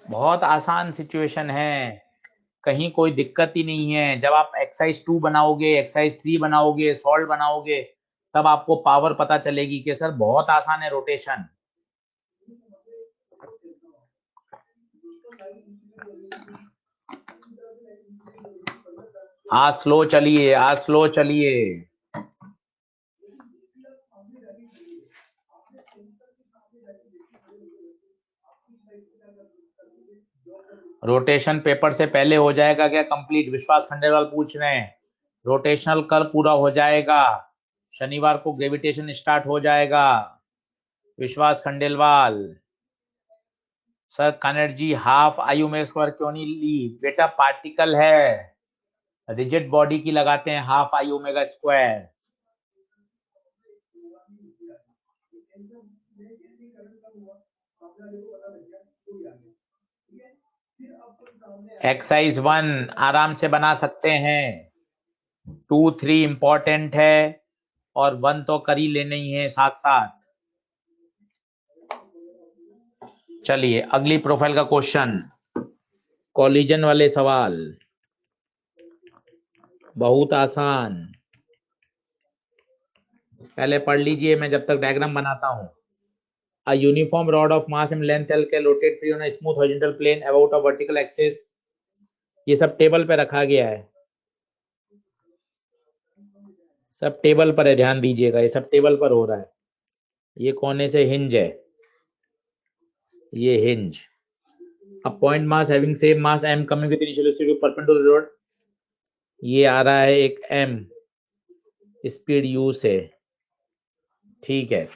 बहुत आसान सिचुएशन है, कहीं कोई दिक्कत ही नहीं है। जब आप एक्सरसाइज 2 बनाओगे, एक्सरसाइज 3 बनाओगे, सॉल्व बनाओगे, तब आपको पावर पता चलेगी कि सर बहुत आसान है रोटेशन। आज स्लो चलिए, आज स्लो चलिए। रोटेशन पेपर से पहले हो जाएगा क्या कंप्लीट? विश्वास खंडेलवाल पूछ रहे हैं। रोटेशनल कल पूरा हो जाएगा, शनिवार को ग्रेविटेशन स्टार्ट हो जाएगा। विश्वास खंडेलवाल सर एनर्जी हाफ आयु में स्क्वायर क्यों नहीं ली? बेटा पार्टिकल है, रिजिड बॉडी की लगाते हैं half I omega square. Exercise 1 आराम से बना सकते हैं, 2 3 इंपॉर्टेंट है और 1 तो कर ही लेने ही है साथ साथ। चलिए अगली प्रोफाइल का क्वेश्चन, कॉलिजन वाले सवाल, बहुत आसान। पहले पढ़ लीजिए, मैं जब तक डायग्राम बनाता हूं। A uniform rod of mass and length L can rotate free on a smooth horizontal plane about a vertical axis। ये सब टेबल पे रखा गया है, सब टेबल पर है, ध्यान दीजिएगा, ये सब टेबल पर हो रहा है। ये कोने से हिंज है, ये hinge. A point mass having same mass m coming with initial velocity perpendicular to rod, ये आ रहा है एक m, स्पीड u से, ठीक है।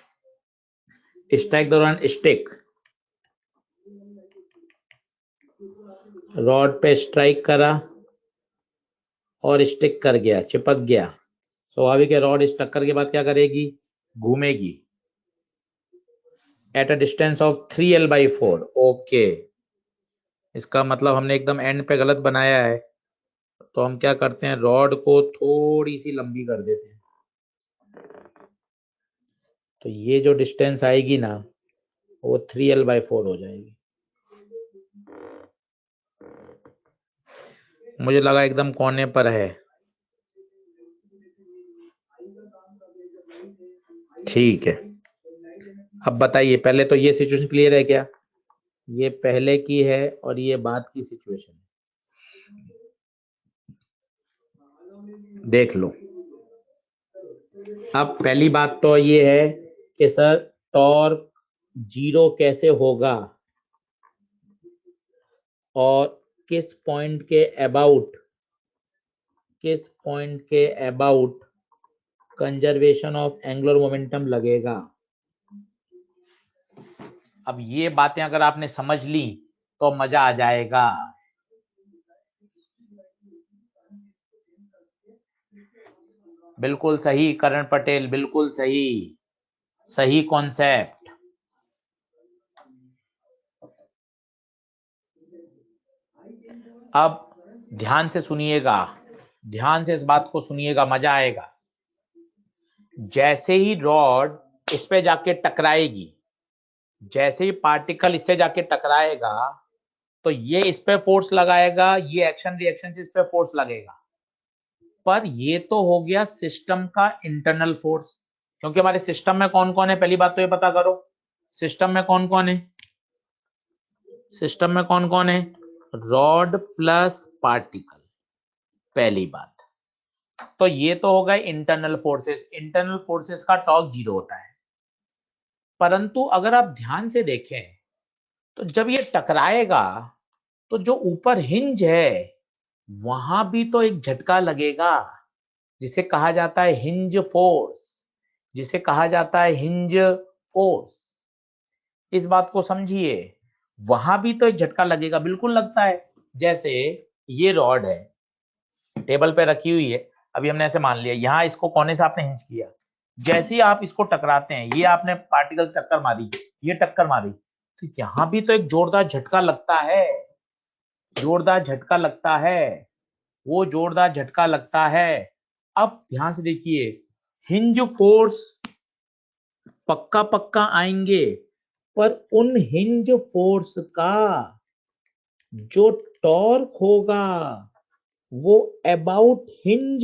स्ट्राइक दौरान स्टिक, रॉड पे स्ट्राइक करा और स्टिक कर गया, चिपक गया। स्वाभाविक है रॉड इस टक्कर के बाद क्या करेगी? घूमेगी। At a distance of 3l/4। Okay, इसका मतलब हमने एकदम एंड पे गलत बनाया है, तो हम क्या करते हैं, रॉड को थोड़ी सी लंबी कर देते हैं। तो ये जो डिस्टेंस आएगी ना, वो 3l/4 हो जाएगी। मुझे लगा एकदम कोने पर है, ठीक है। अब बताइए, पहले तो ये सिचुएशन क्लियर है क्या? ये पहले की है और ये बाद की सिचुएशन है, देख लो। अब पहली बात तो ये है कि सर टॉर्क 0 कैसे होगा और किस पॉइंट के about conservation of angular momentum लगेगा। अब ये बातें अगर आपने समझ ली तो मजा आ जाएगा। बिल्कुल सही करण पटेल, बिल्कुल सही, सही कॉन्सेप्ट। अब ध्यान से सुनिएगा, ध्यान से इस बात को सुनिएगा, मजा आएगा। जैसे ही रॉड इस पे जाके टकराएगी, जैसे ही पार्टिकल इससे जाके टकराएगा, तो ये इस पे फोर्स लगाएगा, ये एक्शन रिएक्शन से इस पे फोर्स लगेगा। पर ये तो हो गया सिस्टम का इंटरनल फोर्स, क्योंकि हमारे सिस्टम में कौन कौन है, पहली बात तो ये पता करो, सिस्टम में कौन कौन है? सिस्टम में कौन कौन है? रॉड प्लस पार्टिकल, पहली बात। तो ये तो हो गए इंटरनल फोर्सेस। इंटरनल फोर्सेस का टॉर्क 0 होता है। परंतु अगर आप ध्यान से देखें तो जब ये टकराएगा तो जो ऊपर हिंज है वहां भी तो एक झटका लगेगा, जिसे कहा जाता है हिंज फोर्स, जिसे कहा जाता है हिंज फोर्स। इस बात को समझिए, वहां भी तो एक झटका लगेगा, बिल्कुल लगता है। जैसे ये रॉड है, टेबल पे रखी हुई है, अभी हमने ऐसे मान लिया, यहां इसको कोने से आपने हिंज किया, जैसे ही आप इसको टकराते हैं, ये आपने पार्टिकल टक्कर मारी, ये टक्कर मारी, तो यहां भी तो एक जोरदार झटका लगता है, जोरदार झटका लगता है, वो जोरदार झटका लगता है। अब ध्यान से देखिए, हिंज फोर्स पक्का पक्का आएंगे, पर उन हिंज फोर्स का जो टॉर्क होगा वो अबाउट हिंज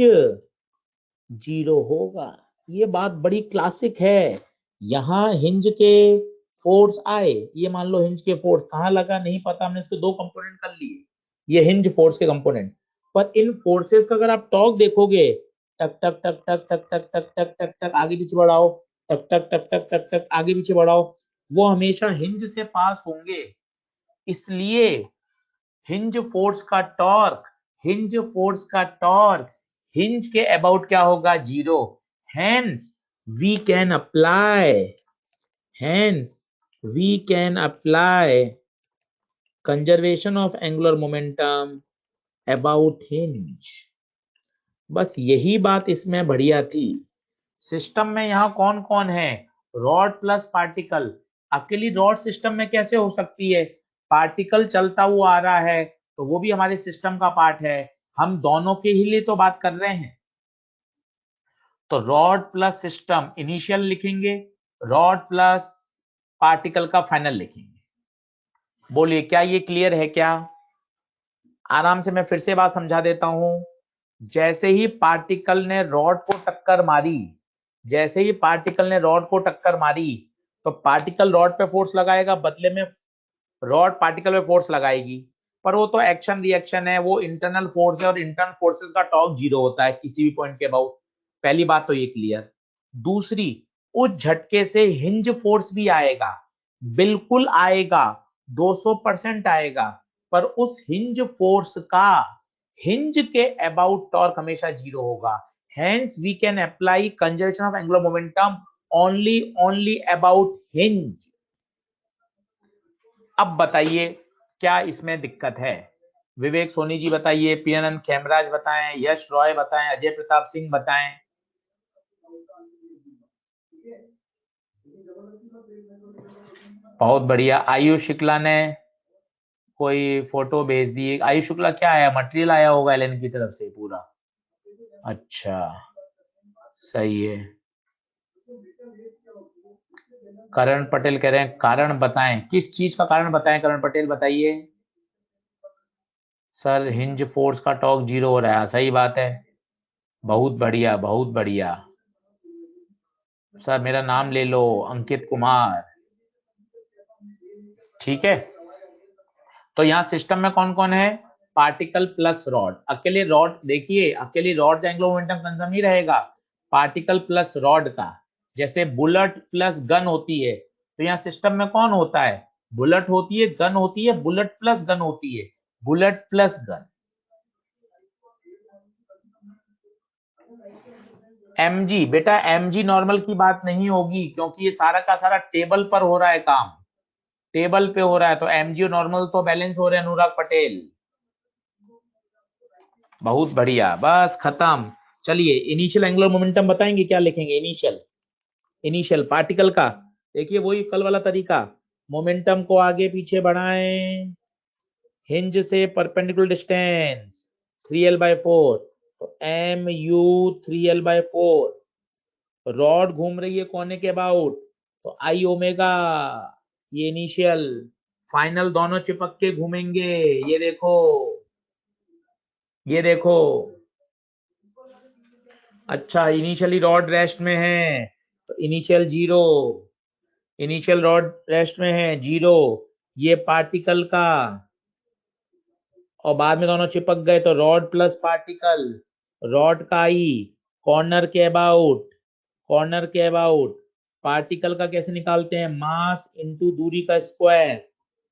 जीरो होगा। ये बात बड़ी क्लासिक है। यहां हिंज के फोर्स आए, ये मान लो हिंज के फोर्स कहां लगा नहीं पता, हमने इसके दो कंपोनेंट कर लिए, ये हिंज फोर्स के कंपोनेंट, पर इन फोर्सेस का अगर आप टॉर्क देखोगे, टक टक टक टक टक टक टक टक टक टक आगे पीछे बढ़ाओ, टक टक टक टक टक टक आगे पीछे बढ़ाओ, वो हमेशा हिंज से पास होंगे। इसलिए हिंज फोर्स का टॉर्क, हिंज फोर्स का टॉर्क हिंज के अबाउट क्या होगा, zero. Hence we can apply, hence we can apply conservation of angular momentum about hinge. बस यही बात इसमें बढ़िया थी। सिस्टम में यहां कौन कौन है, रॉड प्लस पार्टिकल। अकेली रॉड सिस्टम में कैसे हो सकती है, पार्टिकल चलता हुआ आ रहा है तो वो भी हमारे सिस्टम का पार्ट है, हम दोनों के ही लिए तो बात कर रहे हैं। तो रॉड प्लस सिस्टम इनिशियल लिखेंगे, रॉड प्लस पार्टिकल का फाइनल लिखेंगे। बोलिए क्या ये क्लियर है क्या? आराम से मैं फिर से बात समझा देता हूं। जैसे ही पार्टिकल ने रॉड को टक्कर मारी, जैसे ही पार्टिकल ने रॉड को टक्कर मारी, तो पार्टिकल रॉड पे फोर्स लगाएगा, बदले में रॉड पार्टिकल पे फोर्स लगाएगी, पर वो तो एक्शन रिएक्शन है, वो इंटरनल फोर्स है, और इंटरनल फोर्सेस का टॉर्क जीरो होता है किसी भी पॉइंट के अबाउट। पहली बात तो ये क्लियर। दूसरी, उस झटके से हिंज फोर्स भी आएगा, बिल्कुल आएगा, 200% आएगा, पर उस हिंज फोर्स का हिंज के अबाउट टॉर्क हमेशा जीरो होगा। Hence we can apply conservation of angular momentum only about hinge. अब बताइए क्या इसमें दिक्कत है? विवेक सोनी जी बताइए, पीएनएन खेमराज बताएं, यश रॉय बताएं, अजय प्रताप सिंह बताएं। बहुत बढ़िया। आयुष शुक्ला ने कोई फोटो भेज दी। आयुष शुक्ला क्या आया, मटेरियल आया होगा एलएन की तरफ से पूरा। अच्छा, सही है। करण पटेल कह रहे हैं कारण बताएं, किस चीज का कारण बताएं, करण पटेल बताइए। सर हिंज फोर्स का टॉर्क जीरो हो रहा है, सही बात है। बहुत बढ़िया, बहुत बढ़िया। सर मेरा नाम ले लो, अंकित कुमार। ठीक है, तो यहाँ सिस्टम में कौन कौन है, पार्टिकल प्लस रॉड। अकेले रॉड देखिए, अकेले रॉड का एंगुलर मोमेंटम कंजर्व नहीं रहेगा, पार्टिकल प्लस रॉड का। जैसे बुलेट प्लस गन होती है, तो यहाँ सिस्टम में कौन होता है, बुलेट होती है, गन होती है, बुलेट प्लस गन होती है, बुलेट प्लस गन। एमजी बेटा, एमजी नॉर्मल की बात नहीं होगी, क्योंकि ये सारा का सारा टेबल पर हो रहा है काम, टेबल पे हो रहा है, तो एमजी और नॉर्मल तो बैलेंस हो रहे हैं अनुराग पटेल। बहुत बढ़िया, बस खत्म। चलिए इनिशियल एंगुलर मोमेंटम बताएंगे, क्या लिखेंगे इनिशियल, इनिशियल पार्टिकल का। देखिए वही कल वाला तरीका, मोमेंटम को आगे पीछे बढ़ाएं, हिंज से परपेंडिकुलर डिस्टेंस 3l/4, तो एम यू 3l/4, रॉड घूम रही है कोने के अबाउट, तो आई ओमेगा, ये इनिशियल। फाइनल दोनों चिपक के घूमेंगे, ये देखो, ये देखो। अच्छा, इनिशियली रॉड रेस्ट में है, तो initial zero, initial rod rest में है जीरो, ये पार्टिकल का, और बाद में दोनों चिपक गए तो रॉड प्लस पार्टिकल, रॉड का आई कॉर्नर के अबाउट, कॉर्नर के अबाउट, पार्टिकल का कैसे निकालते हैं, मास इनटू दूरी का स्क्वायर,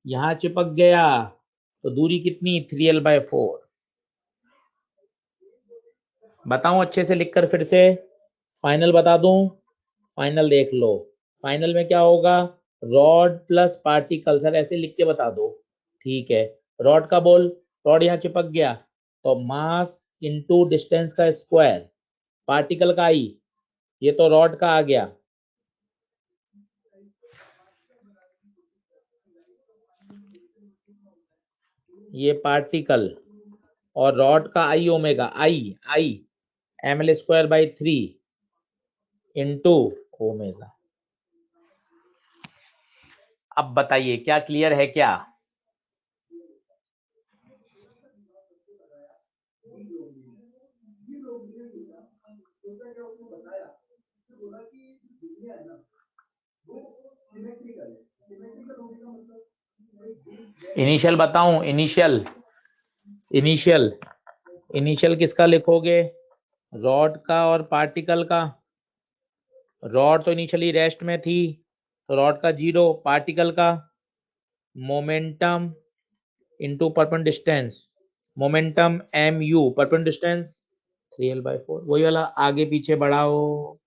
यहां चिपक गया तो दूरी कितनी, 3l/4। बताऊं अच्छे से लिखकर फिर से, फाइनल बता दूं, फाइनल देख लो। फाइनल में क्या होगा, रॉड प्लस पार्टिकल, सर ऐसे लिख के बता दो। ठीक है, रॉड का बोल, रॉड यहाँ चिपक गया, तो मास इनटू डिस्टेंस का स्क्वायर, पार्टिकल का आई, ये तो रॉड का आ गया, ये पार्टिकल, और रॉड का आई ओमेगा, आई ml²/3 इंटू ओमेगा। अब बताइए क्या क्लियर है क्या? इनिशियल बताऊं? इनिशियल किसका लिखोगे? रॉड का और पार्टिकल का। रॉड तो इनिशियली रेस्ट में थी, तो रॉड का 0, पार्टिकल का momentum into perpendicular distance, momentum mu perpendicular distance 3l/4, वही वाला आगे पीछे बढ़ाओ।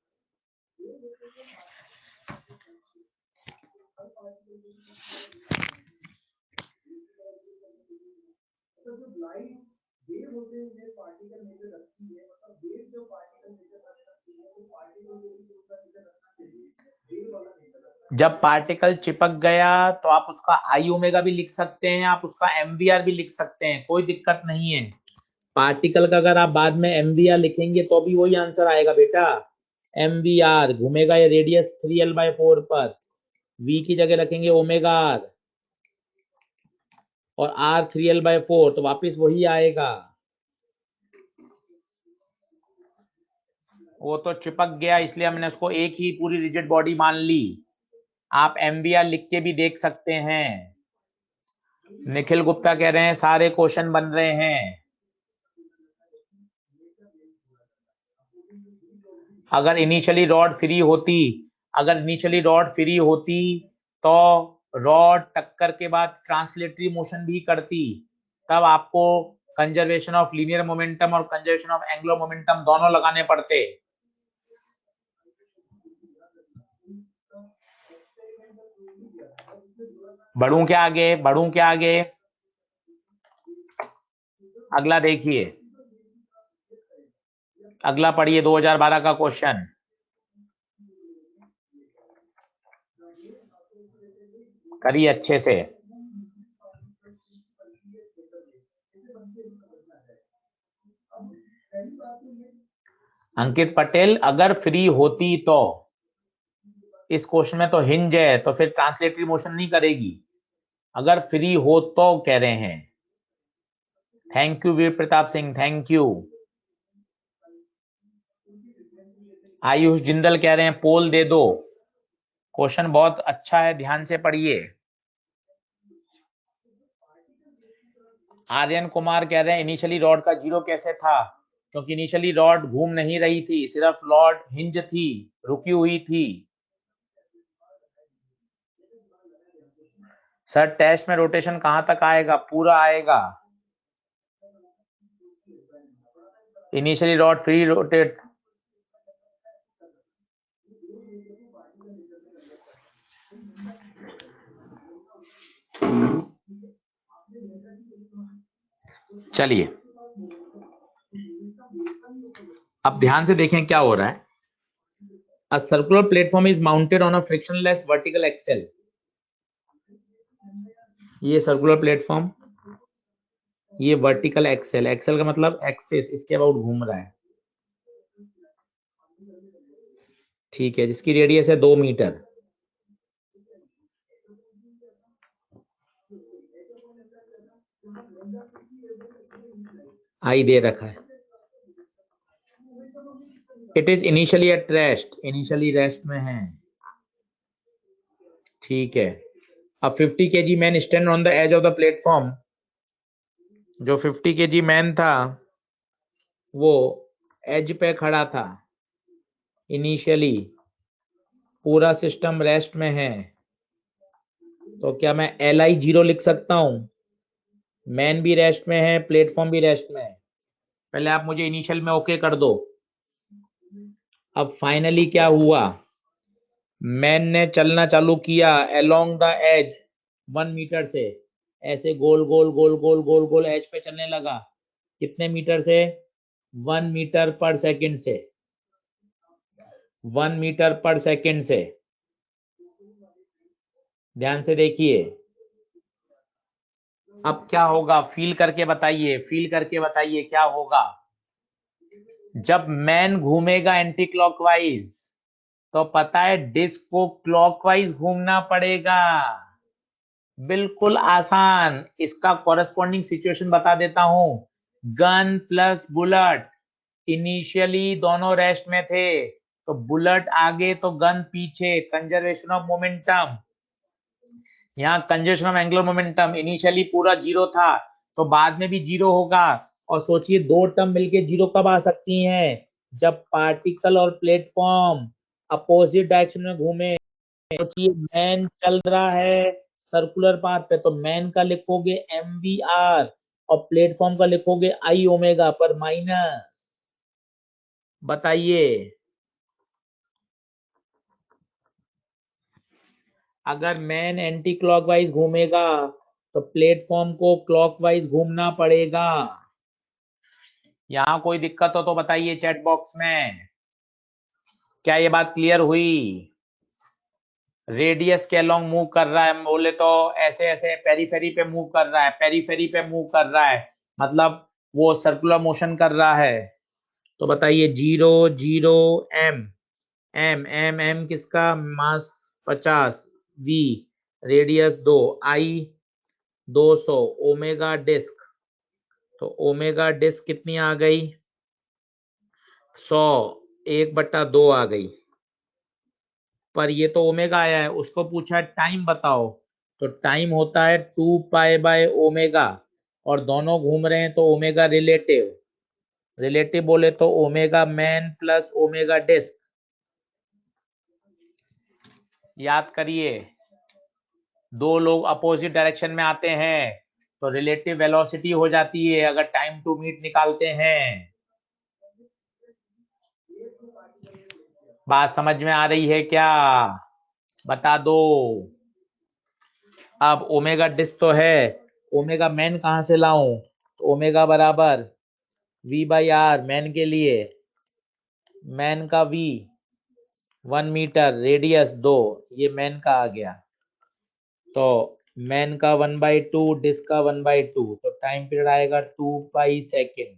जब पार्टिकल चिपक गया तो आप उसका आई ओमेगा भी लिख सकते हैं, आप उसका MVR भी लिख सकते हैं, कोई दिक्कत नहीं है। पार्टिकल का अगर आप बाद में MVR लिखेंगे तो भी वही आंसर आएगा बेटा। MVR घूमेगा ये रेडियस 3l/4 पर, V की जगह रखेंगे ओमेगा R और R 3l/4, तो वापिस वही आएगा। वो तो चिपक गया इसलिए हमने उसको एक ही पूरी रिजिड बॉडी मान ली। आप MVR लिख के भी देख सकते हैं। निखिल गुप्ता कह रहे हैं सारे क्वेश्चन बन रहे हैं। अगर इनिशियली रॉड फ्री होती तो रॉड टक्कर के बाद ट्रांसलेटरी मोशन भी करती, तब आपको कंजर्वेशन ऑफ लीनियर मोमेंटम और कंजर्वेशन ऑफ एंगुलर मोमेंटम दोनों लगाने पड़ते। बढ़ूं क्या आगे? अगला देखिए, अगला पढ़िए 2012 का क्वेश्चन। करिए अच्छे से। अंकित पटेल, अगर फ्री होती तो, इस क्वेश्चन में तो हिंज है तो फिर ट्रांसलेटरी मोशन नहीं करेगी। अगर फ्री हो तो कह रहे हैं। Thank you Veer Pratap Singh, thank you. Ayush Jindal कह रहे हैं पोल दे दो। क्वेश्चन बहुत अच्छा है, ध्यान से पढ़िए। आर्यन कुमार कह रहे हैं इनिशियली रॉड का 0 कैसे था? क्योंकि इनिशियली रॉड घूम नहीं रही थी, सिर्फ रॉड हिंज थी, रुकी हुई थी। सर टेस्ट में रोटेशन कहां तक आएगा? पूरा आएगा। इनिशियली रॉड फ्री रोटेट, चलिए अब ध्यान से देखें क्या हो रहा है। A circular platform is mounted on a frictionless vertical axle. ये सर्कुलर प्लेटफॉर्म, ये वर्टिकल एक्सेल, एक्सेल का मतलब एक्सेस, इसके अबाउट घूम रहा है, ठीक है, जिसकी रेडियस है 2 मीटर। आई दे रखा है। It is initially at rest, initially rest में है, ठीक है। अब 50 kg man stand on the edge of the platform. जो 50 kg मैन था वो एज पे खड़ा था इनिशियली, पूरा सिस्टम रेस्ट में है, तो क्या मैं LI 0 लिख सकता हूं? मैन भी रेस्ट में है, प्लेटफॉर्म भी रेस्ट में है। पहले आप मुझे इनिशियल में ओके कर दो। अब फाइनली क्या हुआ, मैन ने चलना चालू किया अलोंग द एज 1 मीटर से, ऐसे गोल गोल गोल गोल गोल गोल एज पे चलने लगा। कितने मीटर से? 1 मीटर पर सेकंड से। 1 मीटर पर सेकंड से। ध्यान से देखिए, अब क्या होगा, फील करके बताइए, फील करके बताइए क्या होगा। जब मैन घूमेगा एंटी क्लॉकवाइज तो पता है डिस्क को क्लॉकवाइज घूमना पड़ेगा। बिल्कुल आसान। इसका कॉरेस्पॉन्डिंग सिचुएशन बता देता हूं। गन प्लस बुलेट, इनिशियली दोनों रेस्ट में थे, तो बुलेट आगे तो गन पीछे, कंजर्वेशन ऑफ मोमेंटम। यहाँ conservation of angular momentum, initially पूरा जीरो था तो बाद में भी जीरो होगा। और सोचिए दो टर्म मिलके जीरो कब आ सकती हैं, जब पार्टिकल और प्लेटफॉर्म अपोजिट डायरेक्शन में घूमे। सोचिए मैन चल रहा है सर्कुलर पाथ पे, तो मैन का लिखोगे mvr और प्लेटफॉर्म का लिखोगे i ओमेगा पर माइनस। बताइए, अगर मैन एंटी क्लॉकवाइज घूमेगा तो प्लेटफॉर्म को क्लॉकवाइज घूमना पड़ेगा। यहां कोई दिक्कत हो तो बताइए चैट बॉक्स में। क्या ये बात क्लियर हुई? रेडियस के अलोंग मूव कर रहा है, बोले तो ऐसे ऐसे पेरीफेरी पे मूव कर रहा है, पेरीफेरी पे मूव कर रहा है, मतलब वो सर्कुलर मोशन कर रहा है। तो बताइए 0 0 m, एम किसका, मास 50, v रेडियस 2, i 200, ओमेगा डिस्क, तो ओमेगा डिस्क कितनी आ गई, 100, 1/2 आ गई। पर ये तो ओमेगा आया है, उसको पूछा टाइम बताओ, तो टाइम होता है 2π/ओमेगा, और दोनों घूम रहे हैं तो ओमेगा रिलेटिव, रिलेटिव बोले तो omega man plus omega disc. याद करिए, दो लोग अपोजिट डायरेक्शन में आते हैं तो रिलेटिव वेलोसिटी हो जाती है अगर टाइम टू मीट निकालते हैं। बात समझ में आ रही है क्या? बता दो। अब ओमेगा डिस्क तो है, ओमेगा मैन कहां से लाऊं, तो ओमेगा बराबर v/r मैन के लिए, मैन का v 1 मीटर, रेडियस 2, ये मैन का आ गया, तो मैन का 1/2, डिस्क का 1/2, तो टाइम पीरियड आएगा 2π सेकेंड।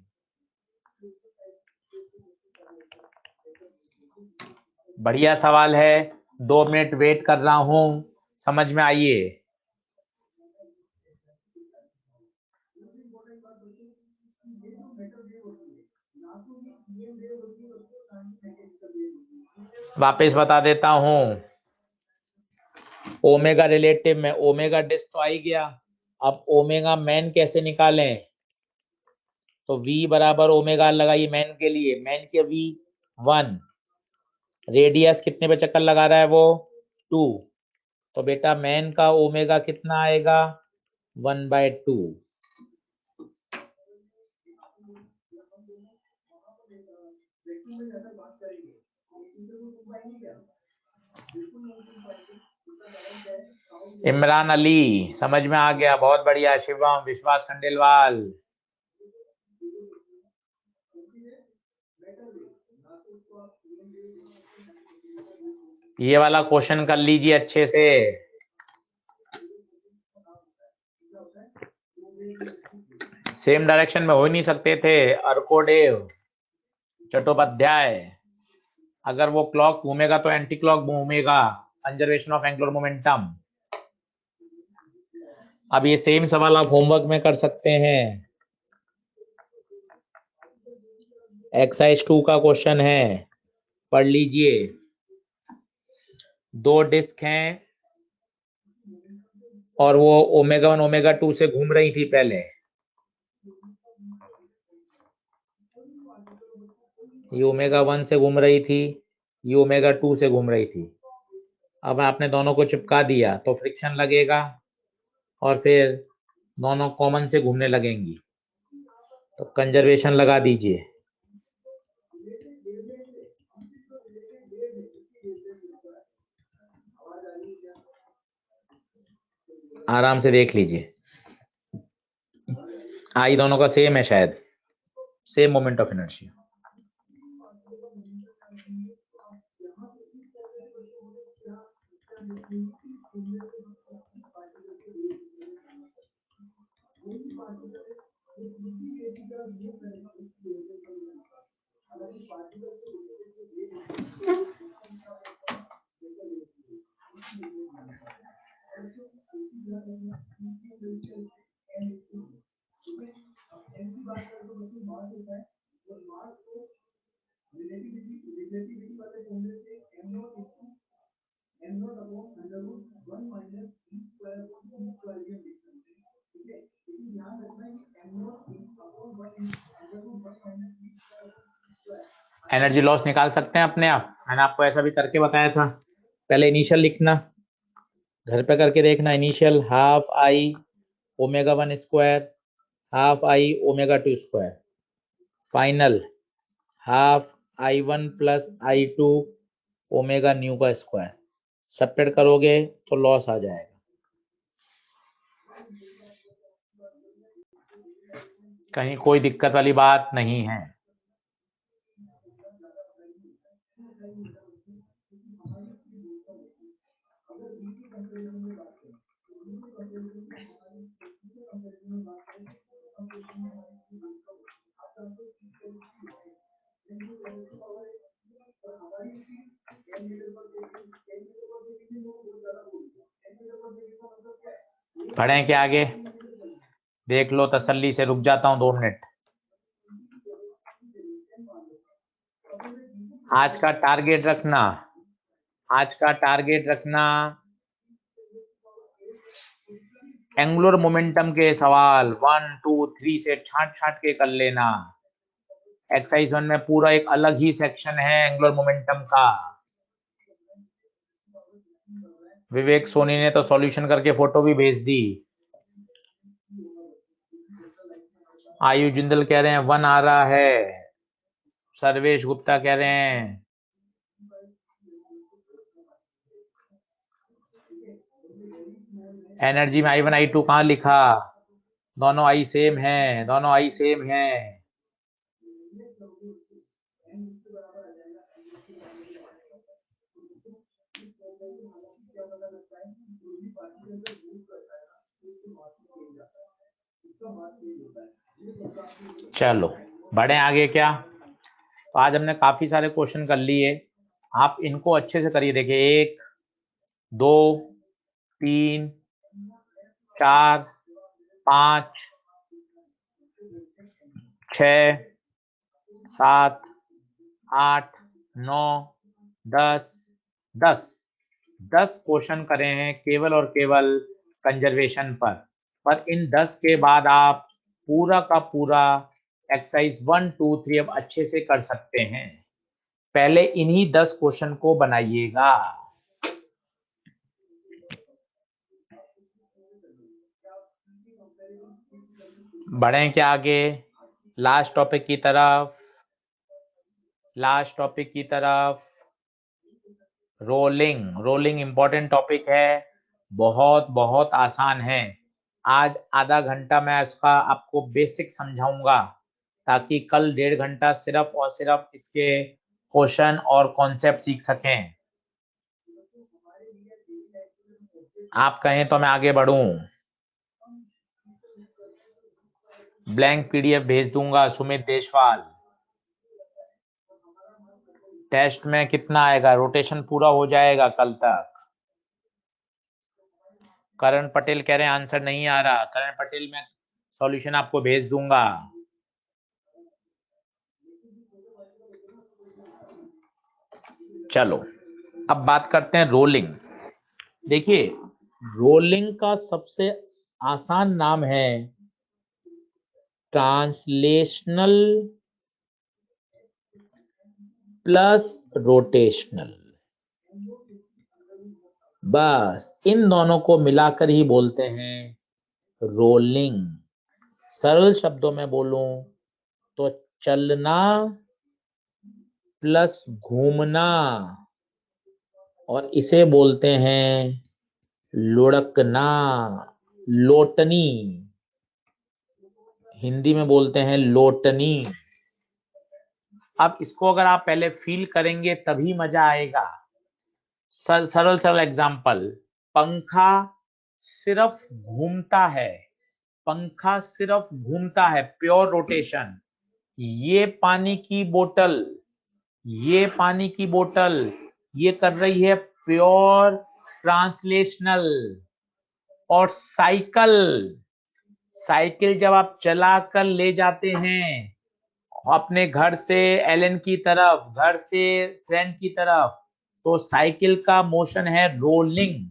बढ़िया सवाल है, 2 मिनट वेट कर रहा हूं, समझ में आइए। वापस बता देता हूं, ओमेगा रिलेटिव में ओमेगा डिस्क तो आ ही गया। अब ओमेगा मैन कैसे निकालें, तो v बराबर ओमेगा लगाइए मैन के लिए, मैन के v 1, रेडियस कितने पे चक्कर लगा रहा है वो 2, तो बेटा मैन का ओमेगा कितना आएगा 1/2। इमरान अली समझ में आ गया, बहुत बढ़िया। शिवम, विश्वास खंडेलवाल, ये वाला क्वेश्चन कर लीजिए अच्छे से। सेम डायरेक्शन में हो ही नहीं सकते थे, अर्कोडेव, चट्टोपाध्याय। अगर वो क्लॉक घूमेगा तो एंटी क्लॉक घूमेगा, कंजर्वेशन ऑफ एंगुलर मोमेंटम। अब ये सेम सवाल आप होमवर्क में कर सकते हैं। एक्सरसाइज 2 का क्वेश्चन है, पढ़ लीजिए। दो डिस्क हैं और वो ओमेगा 1 ओमेगा 2 से घूम रही थी पहले, ये ओमेगा 1 से घूम रही थी, ये ओमेगा 2 से घूम रही थी। अब आपने दोनों को चिपका दिया तो फ्रिक्शन लगेगा और फिर दोनों कॉमन से घूमने लगेंगी, तो कंजर्वेशन लगा दीजिए। आराम से देख लीजिए, आई दोनों का सेम है शायद, same moment of inertia. Energy loss निकाल सकते हैं अपने आप, मैंने आपको ऐसा भी करके बताया था। पहले इनिशियल लिखना, घर पे करके देखना। Initial half I omega 1 square half I omega 2 square, final half I1 plus I2 omega new का स्क्वायर। सब्ट्रैक्ट करोगे तो लॉस आ जाएगा। कहीं कोई दिक्कत वाली बात नहीं है। पढ़ें क्या आगे? देख लो तसल्ली से, रुक जाता हूं 2 मिनट। आज का टारगेट रखना, आज का टारगेट रखना एंगुलर मोमेंटम के सवाल 1 2 3 से छांट छांट के कर लेना। एक्सरसाइज 1 में पूरा एक अलग ही सेक्शन है एंगुलर मोमेंटम का। विवेक सोनी ने तो सॉल्यूशन करके फोटो भी भेज दी। आयु जिंदल कह रहे हैं 1 आ रहा है। सर्वेश गुप्ता कह रहे हैं एनर्जी में I1 I2 कहाँ लिखा? दोनों आई सेम है, दोनों आई सेम है। चलो बढ़े आगे। क्या तो आज हमने काफी सारे क्वेश्चन कर लिए, आप इनको अच्छे से करिए। देखिए 1 2 3 4 5 6 7 8 9 10 10 क्वेश्चन करे हैं केवल और केवल कंजर्वेशन पर इन 10 के बाद आप पूरा का पूरा एक्सरसाइज 1 2 3 अब अच्छे से कर सकते हैं। पहले इन्हीं 10 क्वेश्चन को बनाइएगा। बढ़ें क्या आगे? लास्ट टॉपिक की तरफ, लास्ट टॉपिक की तरफ। रोलिंग इंपॉर्टेंट टॉपिक है, बहुत बहुत आसान है। आज आधा घंटा मैं इसका आपको बेसिक समझाऊंगा ताकि कल 1.5 घंटा सिर्फ और सिर्फ इसके क्वेश्चन और कॉन्सेप्ट सीख सकें। आप कहें तो मैं आगे बढ़ूं। ब्लैंक PDF भेज दूंगा सुमित देशवाल। टेस्ट में कितना आएगा? रोटेशन पूरा हो जाएगा कल तक। करण पटेल कह रहे हैं आंसर नहीं आ रहा। करण पटेल मैं सॉल्यूशन आपको भेज दूंगा। चलो अब बात करते हैं रोलिंग। देखिए रोलिंग का सबसे आसान नाम है ट्रांसलेशनल प्लस रोटेशनल। बस इन दोनों को मिलाकर ही बोलते हैं रोलिंग। सरल शब्दों में बोलूं तो चलना प्लस घूमना, और इसे बोलते हैं लुढ़कना, लोटनी। हिंदी में बोलते हैं लोटनी। अब इसको अगर आप पहले फील करेंगे तभी मजा आएगा। सरल एग्जांपल, पंखा सिर्फ घूमता है, पंखा सिर्फ घूमता है, प्योर रोटेशन। ये पानी की बोतल, ये पानी की बोतल ये कर रही है प्योर ट्रांसलेशनल। और साइकिल जब आप चला कर ले जाते हैं अपने घर से एलन की तरफ, घर से फ्रेंड की तरफ, तो साइकिल का मोशन है रोलिंग,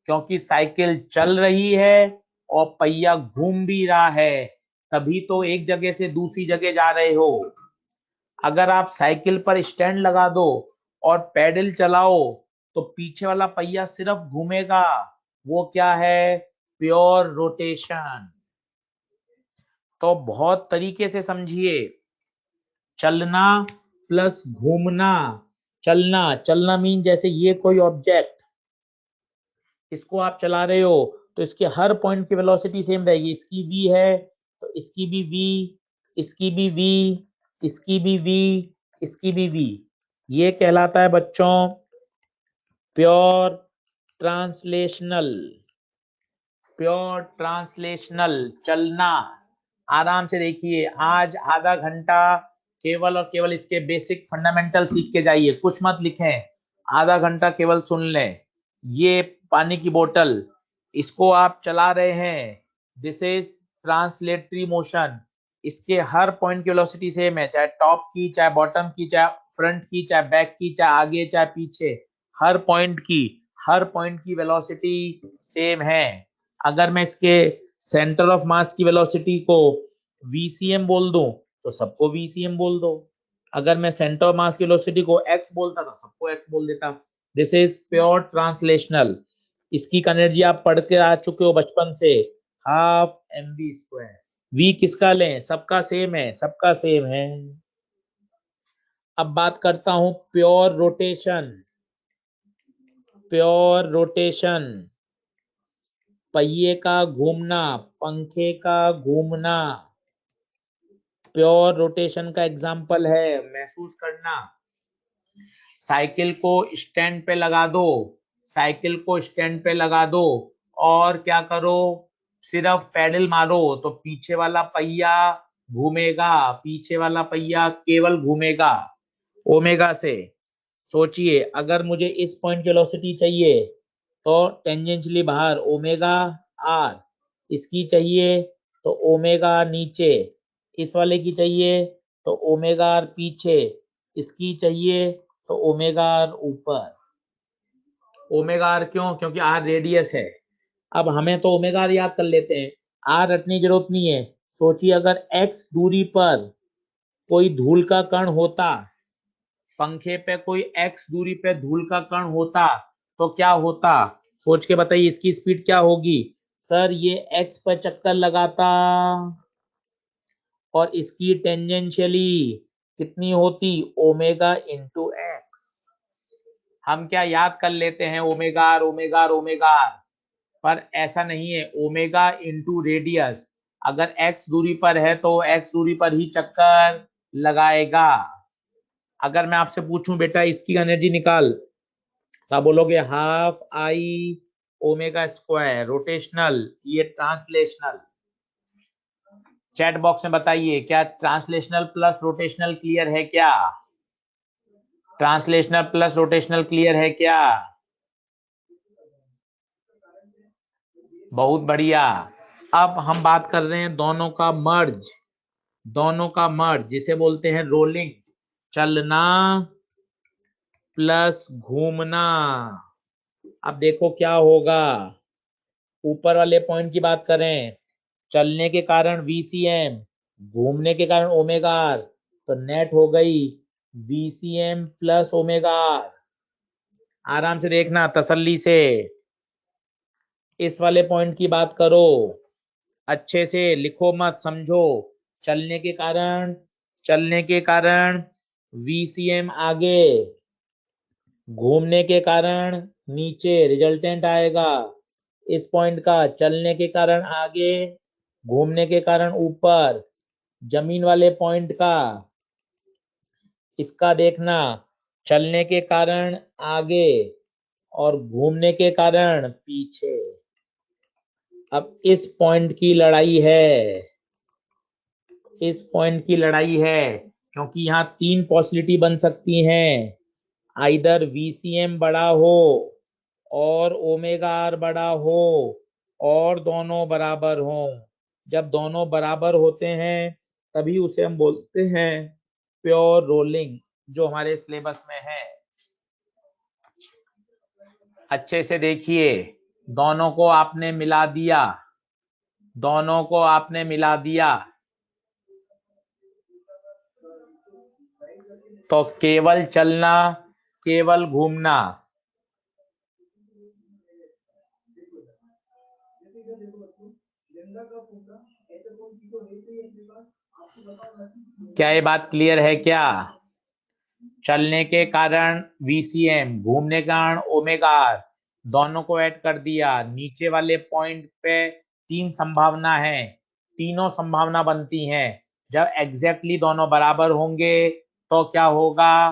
क्योंकि साइकिल चल रही है और पहिया घूम भी रहा है, तभी तो एक जगह से दूसरी जगह जा रहे हो। अगर आप साइकिल पर स्टैंड लगा दो और पैडल चलाओ तो पीछे वाला पहिया सिर्फ घूमेगा, वो क्या है? Pure rotation. तो बहुत तरीके से समझिए, चलना प्लस घूमना। चलना मीन जैसे ये कोई ऑब्जेक्ट, इसको आप चला रहे हो तो इसके हर पॉइंट की वेलोसिटी सेम रहेगी। इसकी v है तो इसकी भी v, इसकी भी v, इसकी भी v, इसकी भी v। ये कहलाता है बच्चों प्योर ट्रांसलेशनल। प्योर ट्रांसलेशनल चलना। आराम से देखिए, आज आधा घंटा केवल और केवल इसके बेसिक फंडामेंटल सीख के जाइए, कुछ मत लिखें, आधा घंटा केवल सुन लें। ये पानी की बोतल, इसको आप चला रहे हैं, दिस इज ट्रांसलेटरी मोशन। इसके हर पॉइंट की वेलोसिटी सेम है, चाहे टॉप की, चाहे बॉटम की, चाहे फ्रंट की, चाहे बैक की, चाहे आगे, चाहे पीछे, हर पॉइंट की वेलोसिटी सेम है। अगर मैं इसके सेंटर ऑफ मास की वेलोसिटी को VCM बोल दूं तो सबको VCM बोल दो। अगर मैं सेंटर ऑफ मास की वेलोसिटी को x बोलता तो सबको x बोल देता। This is pure translational. इसकी एनर्जी आप पढ़ के आ चुके हो बचपन से, हाफ mv²। v किसका लें? सबका सेम है, सबका सेम है। अब बात करता हूं प्योर रोटेशन। प्योर रोटेशन, पहिए का घूमना, पंखे का घूमना, प्योर रोटेशन का एग्जाम्पल है। महसूस करना, साइकिल को स्टैंड पे लगा दो, साइकिल को स्टैंड पे लगा दो और क्या करो? सिर्फ पैडल मारो तो पीछे वाला पहिया घूमेगा, पीछे वाला पहिया केवल घूमेगा ओमेगा से। सोचिए, अगर मुझे इस पॉइंट की वेलोसिटी चाहिए तो टेंजेंशियली बाहर ओमेगा आर, इसकी चाहिए तो ओमेगा नीचे, इस वाले की चाहिए तो ओमेगा आर पीछे, इसकी चाहिए तो ओमेगा आर ऊपर। ओमेगा आर क्यों? क्योंकि आर रेडियस है। अब हमें तो ओमेगा आर याद कर लेते हैं, आर रटने की जरूरत नहीं है। सोचिए, अगर एक्स दूरी पर कोई धूल का कण होता, पंखे पे कोई x दूरी पे धूल का कण होता तो क्या होता? सोच के बताइए, इसकी स्पीड क्या होगी? सर ये x पर चक्कर लगाता और इसकी टेंजेंशियली कितनी होती? Omega into x. हम क्या याद कर लेते हैं omega R, omega R, omega R, पर ऐसा नहीं है, ओमेगा इंटू रेडियस। अगर x दूरी पर है तो x दूरी पर ही चक्कर लगाएगा। अगर मैं आपसे पूछूं बेटा इसकी एनर्जी निकाल, तो आप बोलोगे half I omega square rotational, ये ट्रांसलेशनल। चैट बॉक्स में बताइए, क्या ट्रांसलेशनल प्लस रोटेशनल क्लियर है क्या? ट्रांसलेशनल प्लस रोटेशनल क्लियर है क्या? बहुत बढ़िया। अब हम बात कर रहे हैं दोनों का मर्ज, दोनों का मर्ज जिसे बोलते हैं रोलिंग। चलना प्लस घूमना। अब देखो क्या होगा, ऊपर वाले पॉइंट की बात करें, चलने के कारण VCM, घूमने के कारण ओमेगा आर, तो नेट हो गई VCM प्लस ओमेगा आर। आराम से देखना, तसल्ली से। इस वाले पॉइंट की बात करो, अच्छे से लिखो मत, समझो। चलने के कारण VCM आगे, घूमने के कारण नीचे, रिजल्टेंट आएगा इस पॉइंट का, चलने के कारण आगे, घूमने के कारण ऊपर। जमीन वाले पॉइंट का, इसका देखना, चलने के कारण आगे और घूमने के कारण पीछे। अब इस पॉइंट की लड़ाई है, इस पॉइंट की लड़ाई है, क्योंकि यहाँ 3 पॉसिबिलिटी बन सकती हैं, आइदर VCM बड़ा हो और ओमेगा आर बड़ा हो और दोनों बराबर हों। जब दोनों बराबर होते हैं तभी उसे हम बोलते हैं प्योर रोलिंग, जो हमारे सिलेबस में है। अच्छे से देखिए, दोनों को आपने मिला दिया, दोनों को आपने मिला दिया तो केवल चलना, केवल घूमना। क्या ये बात क्लियर है क्या? चलने के कारण VCM, घूमने के कारण ओमेगा आर, दोनों को ऐड कर दिया। नीचे वाले पॉइंट पे 3 संभावना है, तीनों संभावना बनती हैं। जब एग्जैक्टली दोनों बराबर होंगे तो क्या होगा?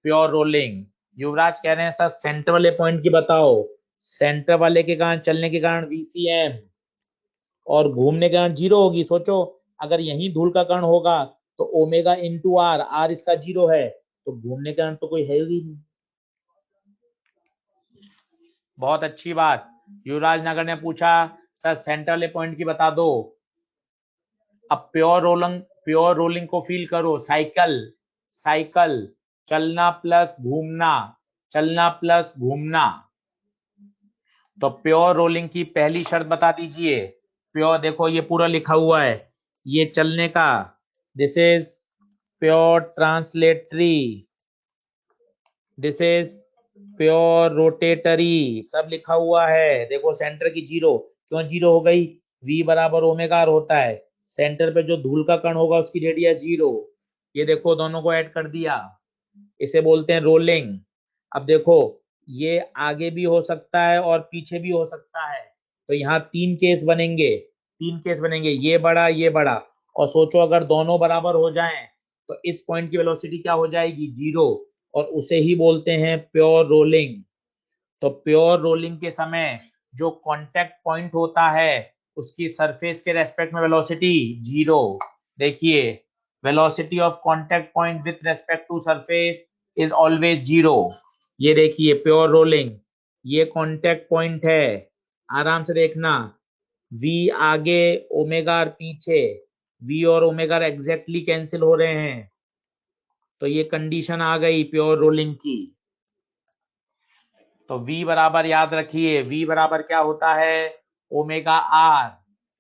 Pure rolling. युवराज कह रहे हैं सर सेंटर वाले पॉइंट की बताओ। सेंटर वाले के कारण, चलने के कारण VCM और घूमने के कारण 0 होगी। सोचो, अगर यही धूल का कण होगा तो ओमेगा इंटू आर, आर इसका 0 है, तो घूमने के कारण तो कोई है ही नहीं। बहुत अच्छी बात। युवराज नगर ने पूछा सर सेंटर वाले पॉइंट की बता दो। अब प्योर रोलिंग को फील करो। साइकिल, साइकिल, चलना प्लस घूमना, चलना प्लस घूमना। तो प्योर रोलिंग की पहली शर्त बता दीजिए। प्योर, देखो ये पूरा लिखा हुआ है, ये चलने का, this is pure translatory, this is pure rotatory, सब लिखा हुआ है। देखो सेंटर की 0, क्यों 0 हो गई? V बराबर ओमेगा आर होता है। सेंटर पे जो धूल का कण होगा उसकी रेडियस 0। ये देखो दोनों को ऐड कर दिया, इसे बोलते हैं रोलिंग। अब देखो, ये आगे भी हो सकता है और पीछे भी हो सकता है, तो यहाँ 3 केस बनेंगे, 3 केस बनेंगे, ये बड़ा ये बड़ा। और सोचो अगर दोनों बराबर हो जाएं तो इस पॉइंट की वेलोसिटी क्या हो जाएगी? 0, और उसे ही बोलते हैं प्योर रोलिंग। तो प्योर रोलिंग के समय जो कांटेक्ट पॉइंट होता है उसकी सरफेस के रेस्पेक्ट में वेलोसिटी 0। देखिए, velocity of contact point with respect to surface is always 0। ये देखिए प्योर रोलिंग, ये कांटेक्ट पॉइंट है, आराम से देखना। V आगे, ओमेगा आर पीछे, V और ओमेगा एग्जैक्टली कैंसिल हो रहे हैं, तो ये कंडीशन आ गई प्योर रोलिंग की। तो V बराबर याद रखिए, V बराबर क्या होता है? ओमेगा आर,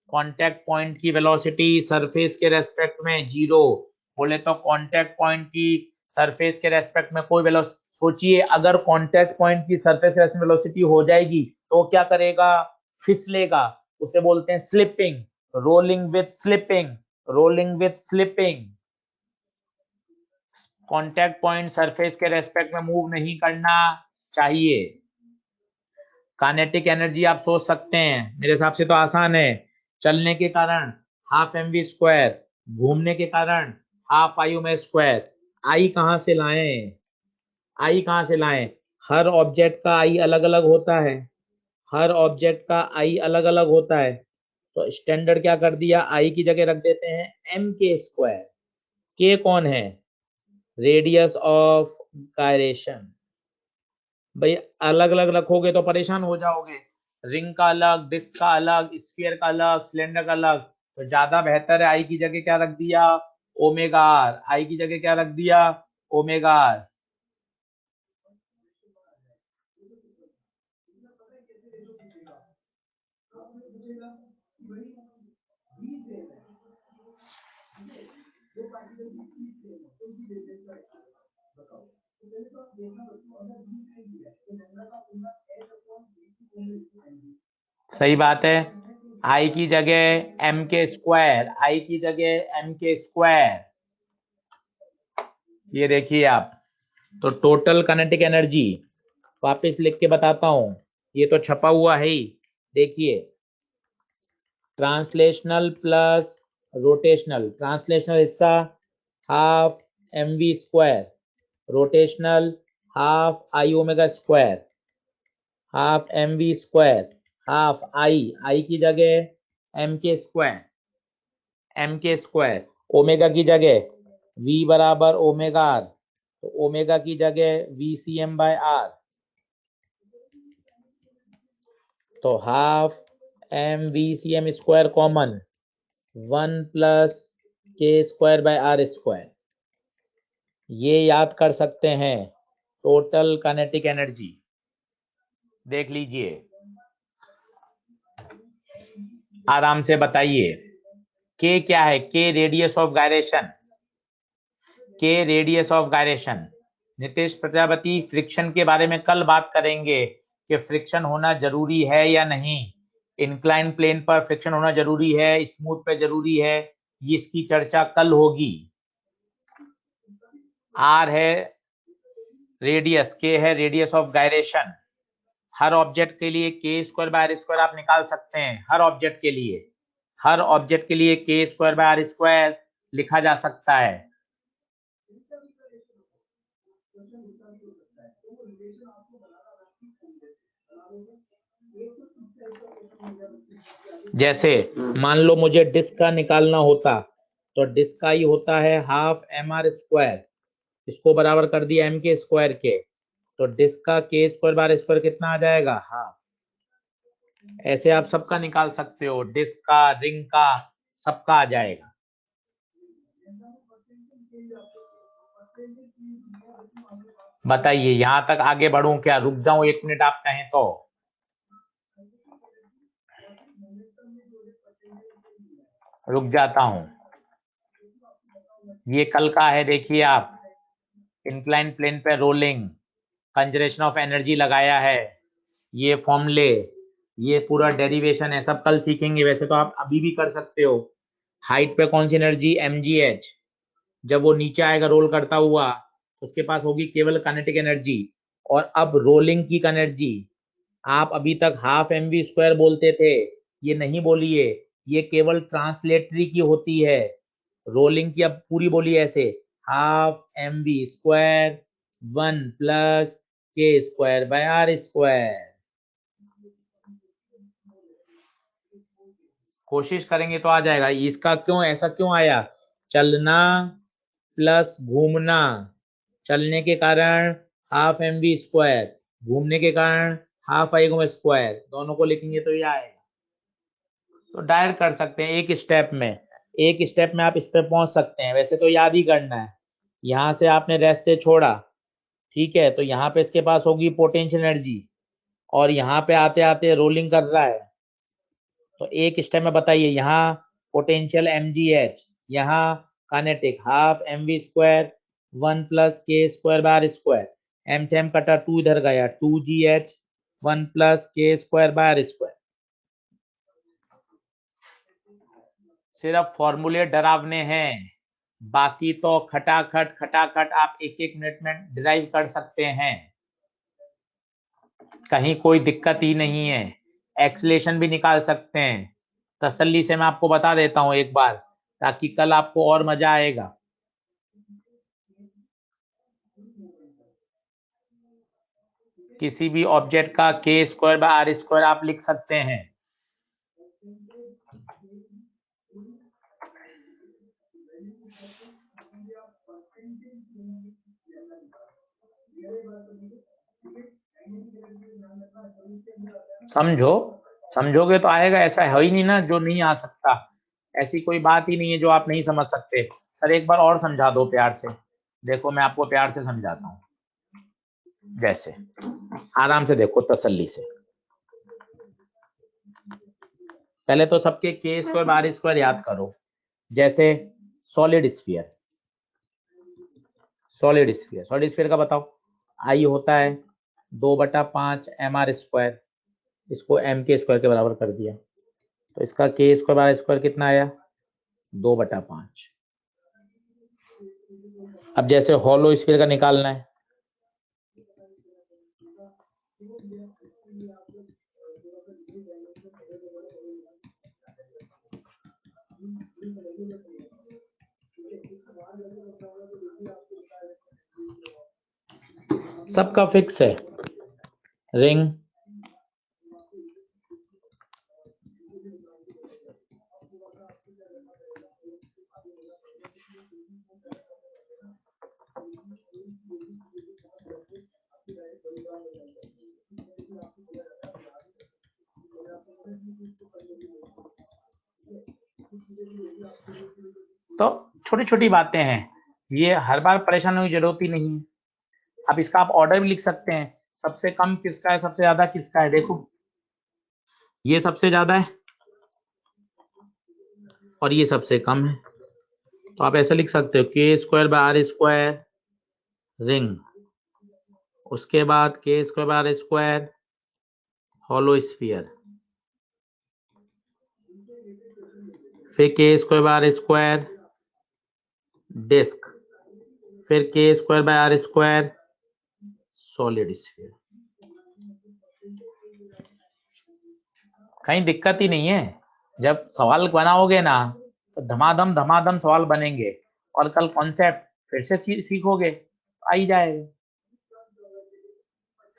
कांटेक्ट पॉइंट की वेलोसिटी सरफेस के रेस्पेक्ट में 0। बोले तो कांटेक्ट पॉइंट की सरफेस के रेस्पेक्ट में कोई वेलोसिटी, सोचिए अगर कांटेक्ट पॉइंट की सरफेस के रेस्पेक्ट में वेलोसिटी हो जाएगी तो क्या करेगा? फिसलेगा, उसे बोलते हैं slipping, rolling with slipping, rolling with slipping. Contact point surface के रेस्पेक्ट में मूव नहीं करना चाहिए। काइनेटिक एनर्जी आप सोच सकते हैं, मेरे हिसाब से तो आसान है। चलने के कारण हाफ mv², घूमने के कारण हाफ IM²। आई कहां से लाएं? आई कहां से लाएं? हर ऑब्जेक्ट का आई अलग अलग होता है, हर ऑब्जेक्ट का आई अलग अलग होता है। तो स्टैंडर्ड क्या कर दिया, आई की जगह रख देते हैं mk²। के कौन है? Radius of gyration. भाई अलग अलग रखोगे तो परेशान हो जाओगे, रिंग का अलग, डिस्क का अलग, स्फीयर का अलग, सिलेंडर का अलग। तो ज्यादा बेहतर है आई की जगह क्या रख दिया? Omega are. आई की जगह क्या रख दिया? Omega R. सही बात है, आई की जगह mk², आई की जगह mk²। ये देखिए आप, तो टोटल काइनेटिक एनर्जी वापस लिख के बताता हूं, ये तो छपा हुआ है ही। देखिए, ट्रांसलेशनल प्लस रोटेशनल, ट्रांसलेशनल हिस्सा half mv², rotational half I⍵², half mv², half I की जगह mk², ओमेगा की जगह V बराबर ओमेगा आर, तो ओमेगा की जगह VCM/R, तो half MVCM square common 1 plus K square by R square, ये याद कर सकते हैं टोटल काइनेटिक एनर्जी। देख लीजिए, आराम से बताइए के क्या है? के रेडियस ऑफ गायरेशन, के radius of gyration. Nitesh Prajapati, friction के बारे में कल बात करेंगे कि फ्रिक्शन होना जरूरी है या नहीं, इंक्लाइन प्लेन पर फ्रिक्शन होना जरूरी है, स्मूथ पे जरूरी है, ये इसकी चर्चा कल होगी। आर है रेडियस, के है radius of gyration. Her object के लिए के स्क्वायर बाय आर स्क्वायर आप निकाल सकते हैं, हर ऑब्जेक्ट के लिए, हर ऑब्जेक्ट के लिए के स्क्वायर बाय आर स्क्वायर लिखा जा सकता है। जैसे मान लो मुझे डिस्क का निकालना होता, तो डिस्क का ही होता है हाफ एम आर स्क्वायर, इसको बराबर कर दिया एम के स्क्वायर के, तो डिस्क का के स्क्वायर बार स्क्वायर कितना आ जाएगा? हाफ। ऐसे आप सबका निकाल सकते हो, डिस्क का, रिंग का, सबका आ जाएगा। बताइए यहां तक आगे बढ़ूं क्या, रुक जाऊं 1 मिनट आप कहें तो? रुक जाता हूं। ये कल का है, देखिए आप, इंक्लाइन प्लेन पे रोलिंग, कंजर्वेशन ऑफ एनर्जी लगाया है, ये फॉर्मूले, ये पूरा डेरिवेशन है, सब कल सीखेंगे। वैसे तो आप अभी भी कर सकते हो। हाइट पे कौन सी एनर्जी? mgh। जब वो नीचे आएगा रोल करता हुआ, उसके पास होगी केवल काइनेटिक एनर्जी। और अब रोलिंग की एनर्जी, आप अभी तक हाफ एम वी स्क्वायर बोलते थे, ये नहीं बोलिए, ये केवल ट्रांसलेटरी की होती है। रोलिंग की अब पूरी बोलिए ऐसे, half M V square 1 plus K square by R square. कोशिश करेंगे तो आ जाएगा। इसका क्यों ऐसा क्यों आया? चलना प्लस घूमना, चलने के कारण हाफ एम वी स्क्वायर, घूमने के कारण हाफ आई एम स्क्वायर, दोनों को लिखेंगे तो ये आएगा। तो डायरेक्ट कर सकते हैं एक स्टेप में, एक स्टेप में आप इस पे पहुंच सकते हैं। वैसे तो याद ही करना है। यहां से आपने रेस्ट से छोड़ा, ठीक है, तो यहाँ पे इसके पास होगी पोटेंशियल एनर्जी, और यहाँ पे आते आते रोलिंग कर रहा है, तो एक स्टेप में बताइए, यहाँ पोटेंशियल mgh, यहाँ kinetic half M V square 1 plus K square by R square, M से एम कटा 2 इधर गया 2gh 1 plus K square by R square. सिर्फ फॉर्मूले डरावने हैं, बाकी तो खटाखट आप एक एक मिनट में डिराइव कर सकते हैं, कहीं कोई दिक्कत ही नहीं है। एक्सलेशन भी निकाल सकते हैं, तसल्ली से मैं आपको बता देता हूं एक बार, ताकि कल आपको और मजा आएगा। किसी भी ऑब्जेक्ट का के स्क्वायर बाय आर स्क्वायर आप लिख सकते हैं। समझो, समझोगे तो आएगा, ऐसा है ही नहीं ना जो नहीं आ सकता, ऐसी कोई बात ही नहीं है जो आप नहीं समझ सकते। सर एक बार और समझा दो प्यार से, देखो मैं आपको प्यार से समझाता हूँ, जैसे आराम से देखो तसल्ली से। पहले तो सबके के स्क्वायर बार स्क्वायर याद करो। जैसे solid sphere, solid sphere, solid sphere का बताओ, आई होता है 2/5 एम आर स्क्वायर, इसको एम के स्क्वायर के बराबर कर दिया, तो इसका के स्क्वायर बार स्क्वायर कितना आया? 2/5। अब जैसे हॉलो स्फीयर का निकालना है, सबका फिक्स है, रिंग तो छोटी छोटी बातें हैं, ये हर बार परेशान होने की जरूरत ही नहीं है। अब इसका आप ऑर्डर भी लिख सकते हैं, सबसे कम किसका है, सबसे ज्यादा किसका है। देखो ये सबसे ज्यादा है और ये सबसे कम है, तो आप ऐसा लिख सकते हो K square by R square ring, उसके बाद K square by R square hollow sphere, फिर K square by R square disc, फिर K square by R square solid sphere. कहीं दिक्कत ही नहीं है। जब सवाल बनाओगे ना तो धमाधम धमाधम सवाल बनेंगे और कल कॉन्सेप्ट फिर से सीखोगे तो आ ही जाएगा।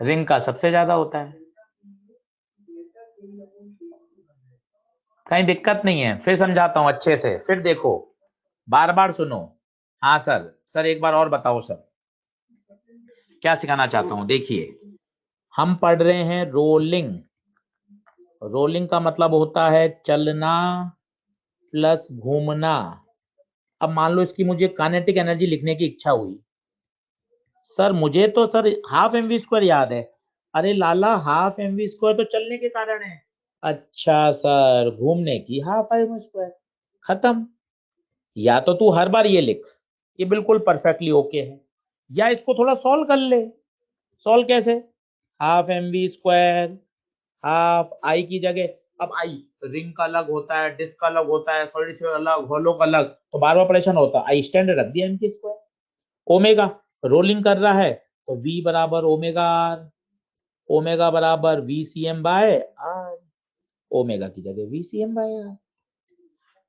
रिंग का सबसे ज्यादा होता है, कहीं दिक्कत नहीं है। फिर समझाता हूं अच्छे से, फिर देखो, बार बार सुनो। हाँ सर, सर एक बार और बताओ सर, क्या सिखाना चाहता हूं। देखिए हम पढ़ रहे हैं रोलिंग, रोलिंग का मतलब होता है चलना प्लस घूमना। अब मान लो इसकी मुझे काइनेटिक एनर्जी लिखने की इच्छा हुई, सर मुझे तो sir half M V square याद है। अरे लाला हाफ एम वी स्क्वायर तो चलने के कारण है। अच्छा सर घूमने की हाफ एम स्क्वायर, खत्म। या तो तू हर बार ये लिख, ये बिल्कुल परफेक्टली ओके है, या इसको थोड़ा सॉल्व कर ले। सॉल्व कैसे, half M V square, half I की जगह, अब आई रिंग का अलग होता है, डिस्क का अलग होता है, सॉलिड स्फीयर अलग, होलो का अलग, तो बार बार परेशान होता है। आई स्टैंडर्ड रख दिया एम के स्क्वायर। ओमेगा रोलिंग कर रहा है तो v बराबर ओमेगा आर, ओमेगा बराबर V C M by R, omega की जगह V C M by R.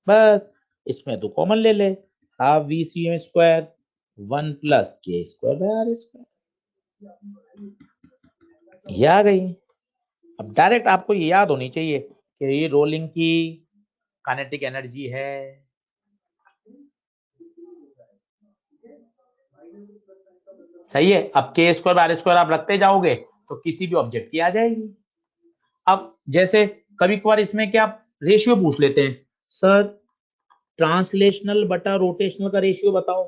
बस इसमें तो कॉमन ले ले, half V C M square 1 plus K square by R square, ये आ गई। अब डायरेक्ट आपको ये याद होनी चाहिए कि ये रोलिंग की काइनेटिक एनर्जी है। सही है। अब के स्क्वायर बाय आर स्क्वायर आप रखते जाओगे तो किसी भी ऑब्जेक्ट की आ जाएगी। अब जैसे कभी कभार इसमें क्या रेशियो पूछ लेते हैं, सर ट्रांसलेशनल बटा रोटेशनल का रेशियो बताओ,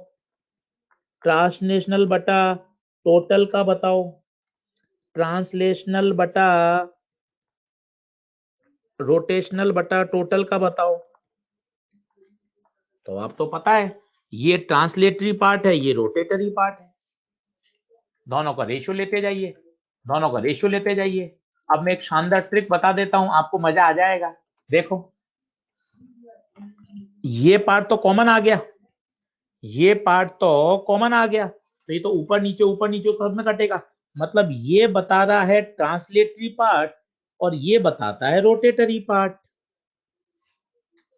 ट्रांसलेशनल बटा टोटल का बताओ, ट्रांसलेशनल बटा रोटेशनल बटा टोटल का बताओ। तो आप तो पता है ये ट्रांसलेटरी पार्ट है, ये रोटेटरी पार्ट है, दोनों का रेशियो लेते जाइए, दोनों का रेशियो लेते जाइए। अब मैं एक शानदार ट्रिक बता देता हूं, आपको मजा आ जाएगा। देखो ये पार्ट तो कॉमन आ गया, ये पार्ट तो कॉमन आ गया, तो ये तो ऊपर नीचे सब में कटेगा। मतलब ये बता रहा है ट्रांसलेटरी पार्ट और ये बताता है रोटेटरी पार्ट।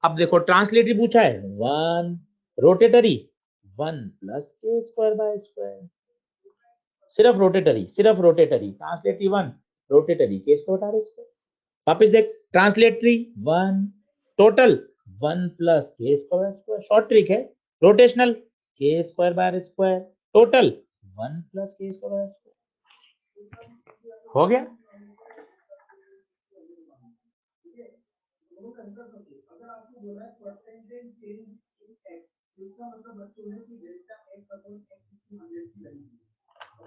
अब देखो ट्रांसलेटरी पूछा है 1, rotatory 1 plus K square by square, सिर्फ रोटेटरी, सिर्फ रोटेटरी, ट्रांसलेटरी 1, रोटेटरी के स्क्वायर बाय स्क्वायर। वापस देख translatory 1, total 1 plus K square square, short trick है। Rotational K square by square, total 1 plus K square square. हो गया।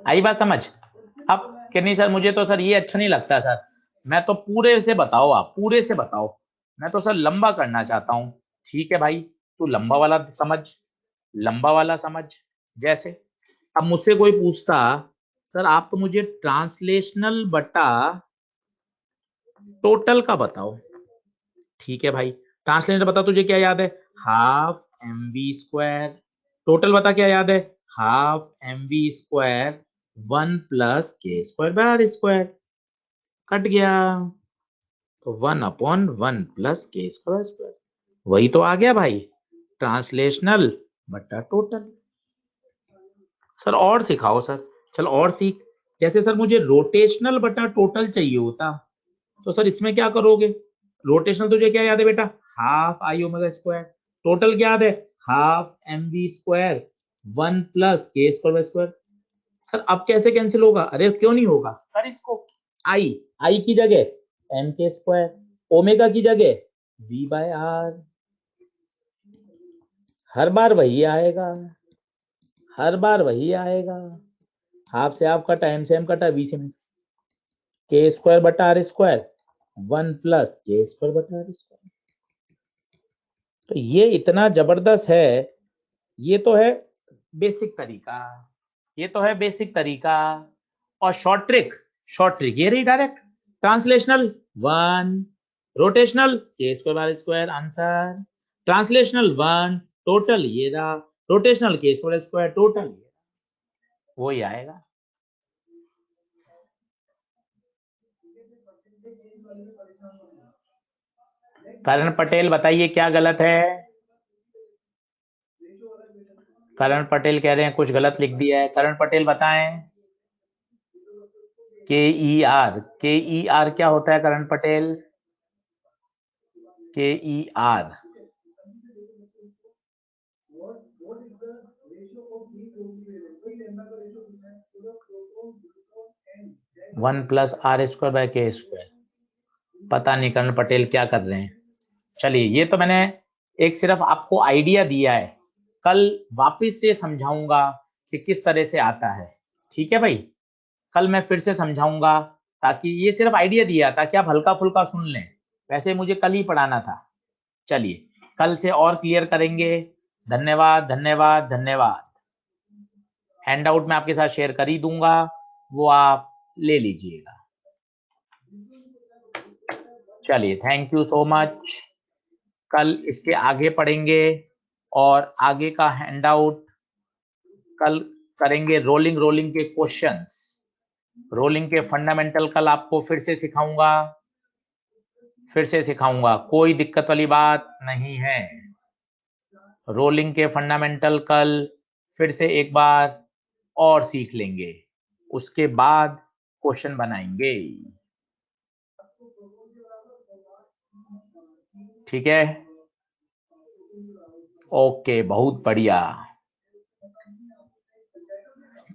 आई बात समझ। अब कि नहीं सर मुझे तो सर ये अच्छा नहीं लगता सर, मैं तो पूरे से बताओ, आप पूरे से बताओ, मैं तो सर लंबा करना चाहता हूँ। ठीक है भाई, तू लंबा वाला समझ, लंबा वाला समझ। जैसे अब मुझसे कोई पूछता, सर आप तो मुझे ट्रांसलेशनल बटा टोटल का बताओ। ठीक है भाई, ट्रांसलेशनल बता तुझे क्या याद है, half M V square, total बता क्या याद है, half M V square 1 plus K square by R square, कट गया, तो 1 upon 1 plus K square square, वही तो आ गया भाई, ट्रांसलेशनल बटा टोटल। सर और सिखाओ सर, चल और सीख। जैसे सर मुझे रोटेशनल बटा टोटल चाहिए होता, तो सर इसमें क्या करोगे, रोटेशनल तुझे क्या याद है बेटा, half I omega square, total क्या याद है, half M V square 1 plus K square by square. Sir अब कैसे कैंसिल होगा, अरे क्यों नहीं होगा, कर इसको, आई आई की जगह एम के स्क्वायर, ओमेगा की जगह वी बाय आर, हर बार वही आएगा, हर बार वही आएगा। हाफ से हाफ कटा, एम से एम कटा, बी से के स्क्वायर बटा are square 1 plus K square बटा आर स्क्वायर। तो ये इतना जबरदस्त है, ये तो है बेसिक तरीका, ये तो है बेसिक तरीका। और शॉर्ट ट्रिक, शॉर्ट ट्रिक ये रही direct translational 1, rotational K square R square answer, translational 1 total ये रहा, rotational K square square total वही आएगा। करण पटेल बताइए क्या गलत है? करण पटेल कह रहे हैं कुछ गलत लिख दिया है, करण पटेल बताएं। के ई आर क्या होता है Karan Patel? K E R 1 plus R square by K square. पता नहीं करण पटेल क्या कर रहे हैं। चलिए ये तो मैंने एक सिर्फ आपको आइडिया दिया है, कल वापस से समझाऊंगा कि किस तरह से आता है। ठीक है भाई, कल मैं फिर से समझाऊंगा, ताकि ये सिर्फ आइडिया दिया ताकि आप हल्का फुल्का सुन लें, वैसे मुझे कल ही पढ़ाना था। चलिए कल से और क्लियर करेंगे। धन्यवाद धन्यवाद धन्यवाद। हैंडआउट मैं आपके साथ शेयर कर ही दूंगा, वो आप ले लीजिएगा। चलिए थैंक यू सो मच। कल इसके आगे पढ़ेंगे और आगे का हैंडआउट कल करेंगे। रोलिंग रोलिंग के क्वेश्चंस, रोलिंग के फंडामेंटल कल आपको फिर से सिखाऊंगा, कोई दिक्कत वाली बात नहीं है। रोलिंग के फंडामेंटल कल फिर से एक बार और सीख लेंगे, उसके बाद क्वेश्चन बनाएंगे। ठीक है, ओके, बहुत बढ़िया।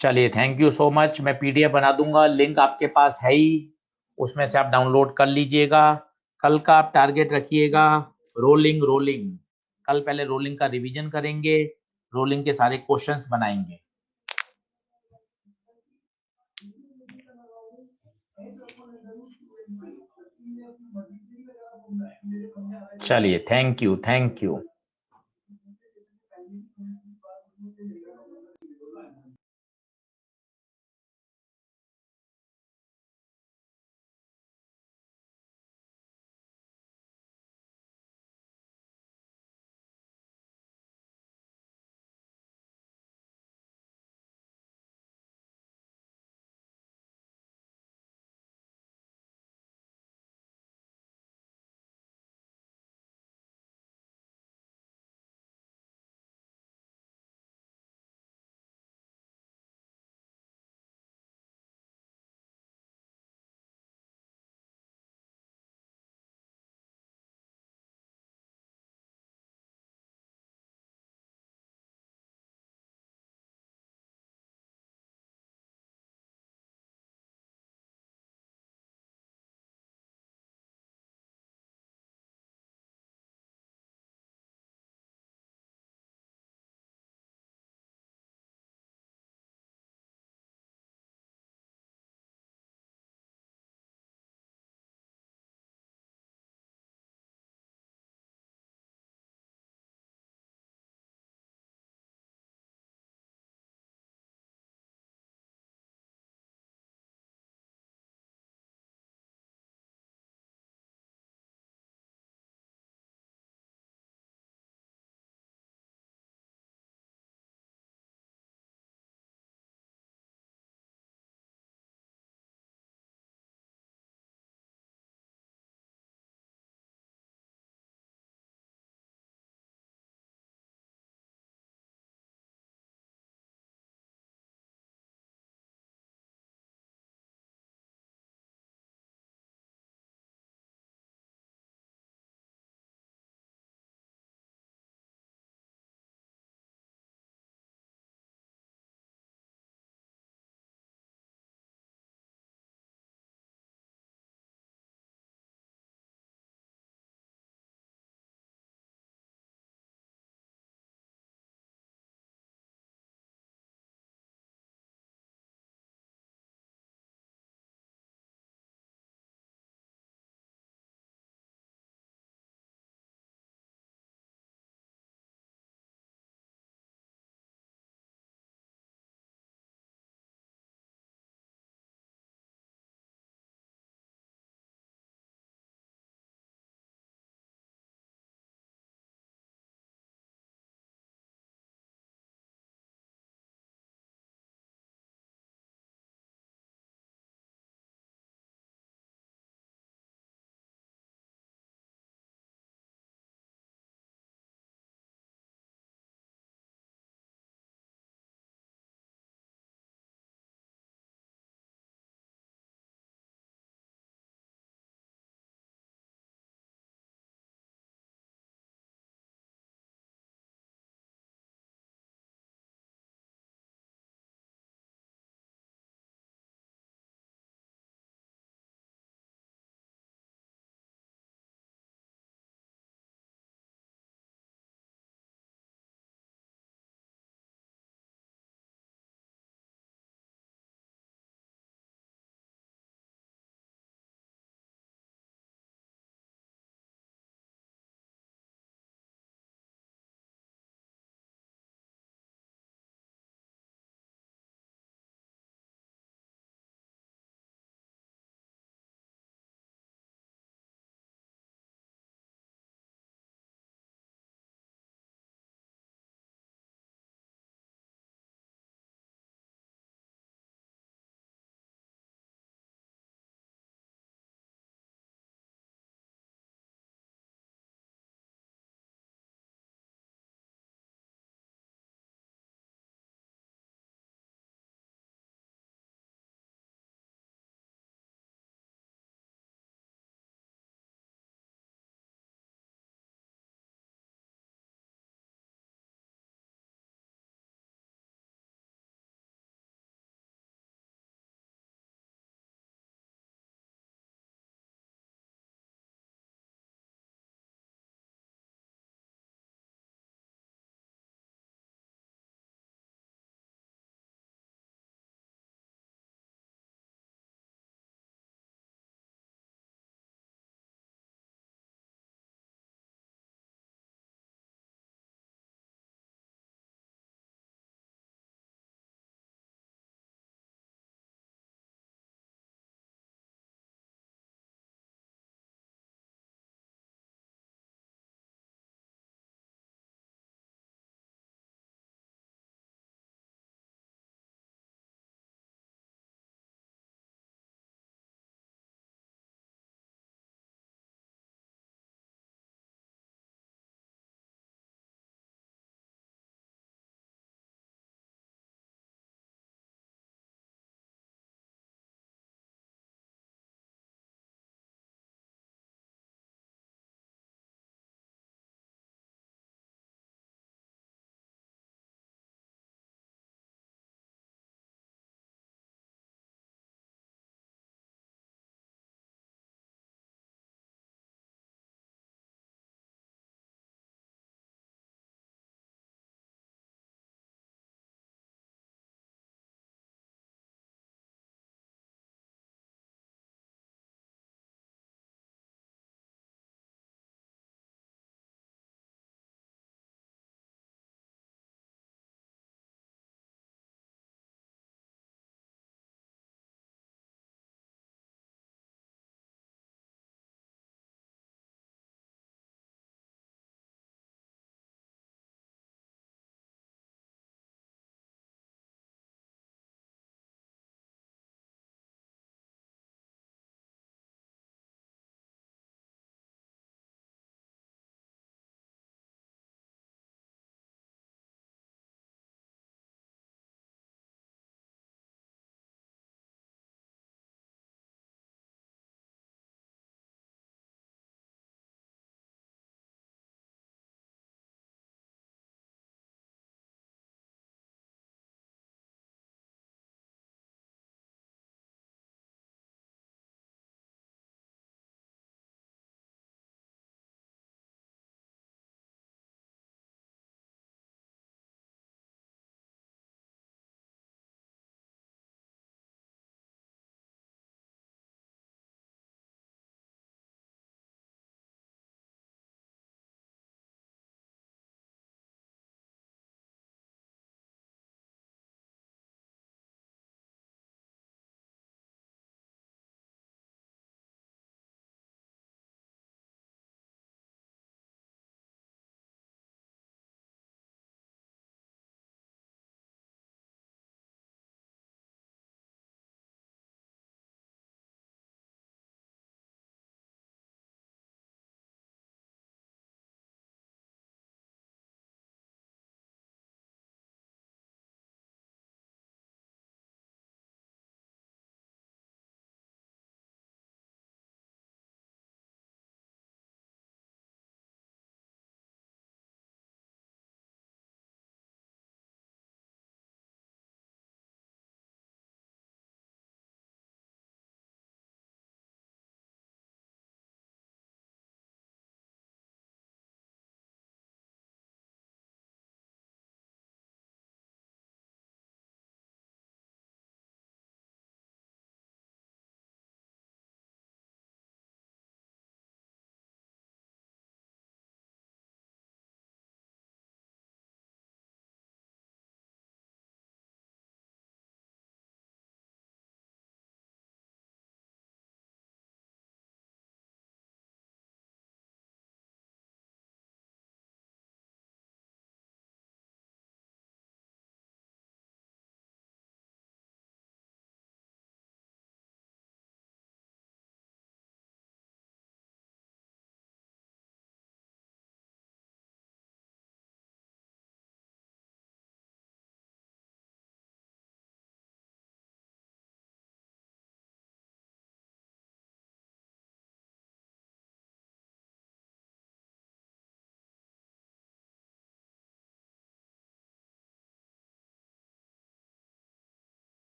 चलिए थैंक यू सो मच। मैं पीडीएफ बना दूंगा, लिंक आपके पास है ही, उसमें से आप डाउनलोड कर लीजिएगा। कल का आप टारगेट रखिएगा रोलिंग रोलिंग। कल पहले रोलिंग का रिवीजन करेंगे, रोलिंग के सारे क्वेश्चंस बनाएंगे। चलिए थैंक यू।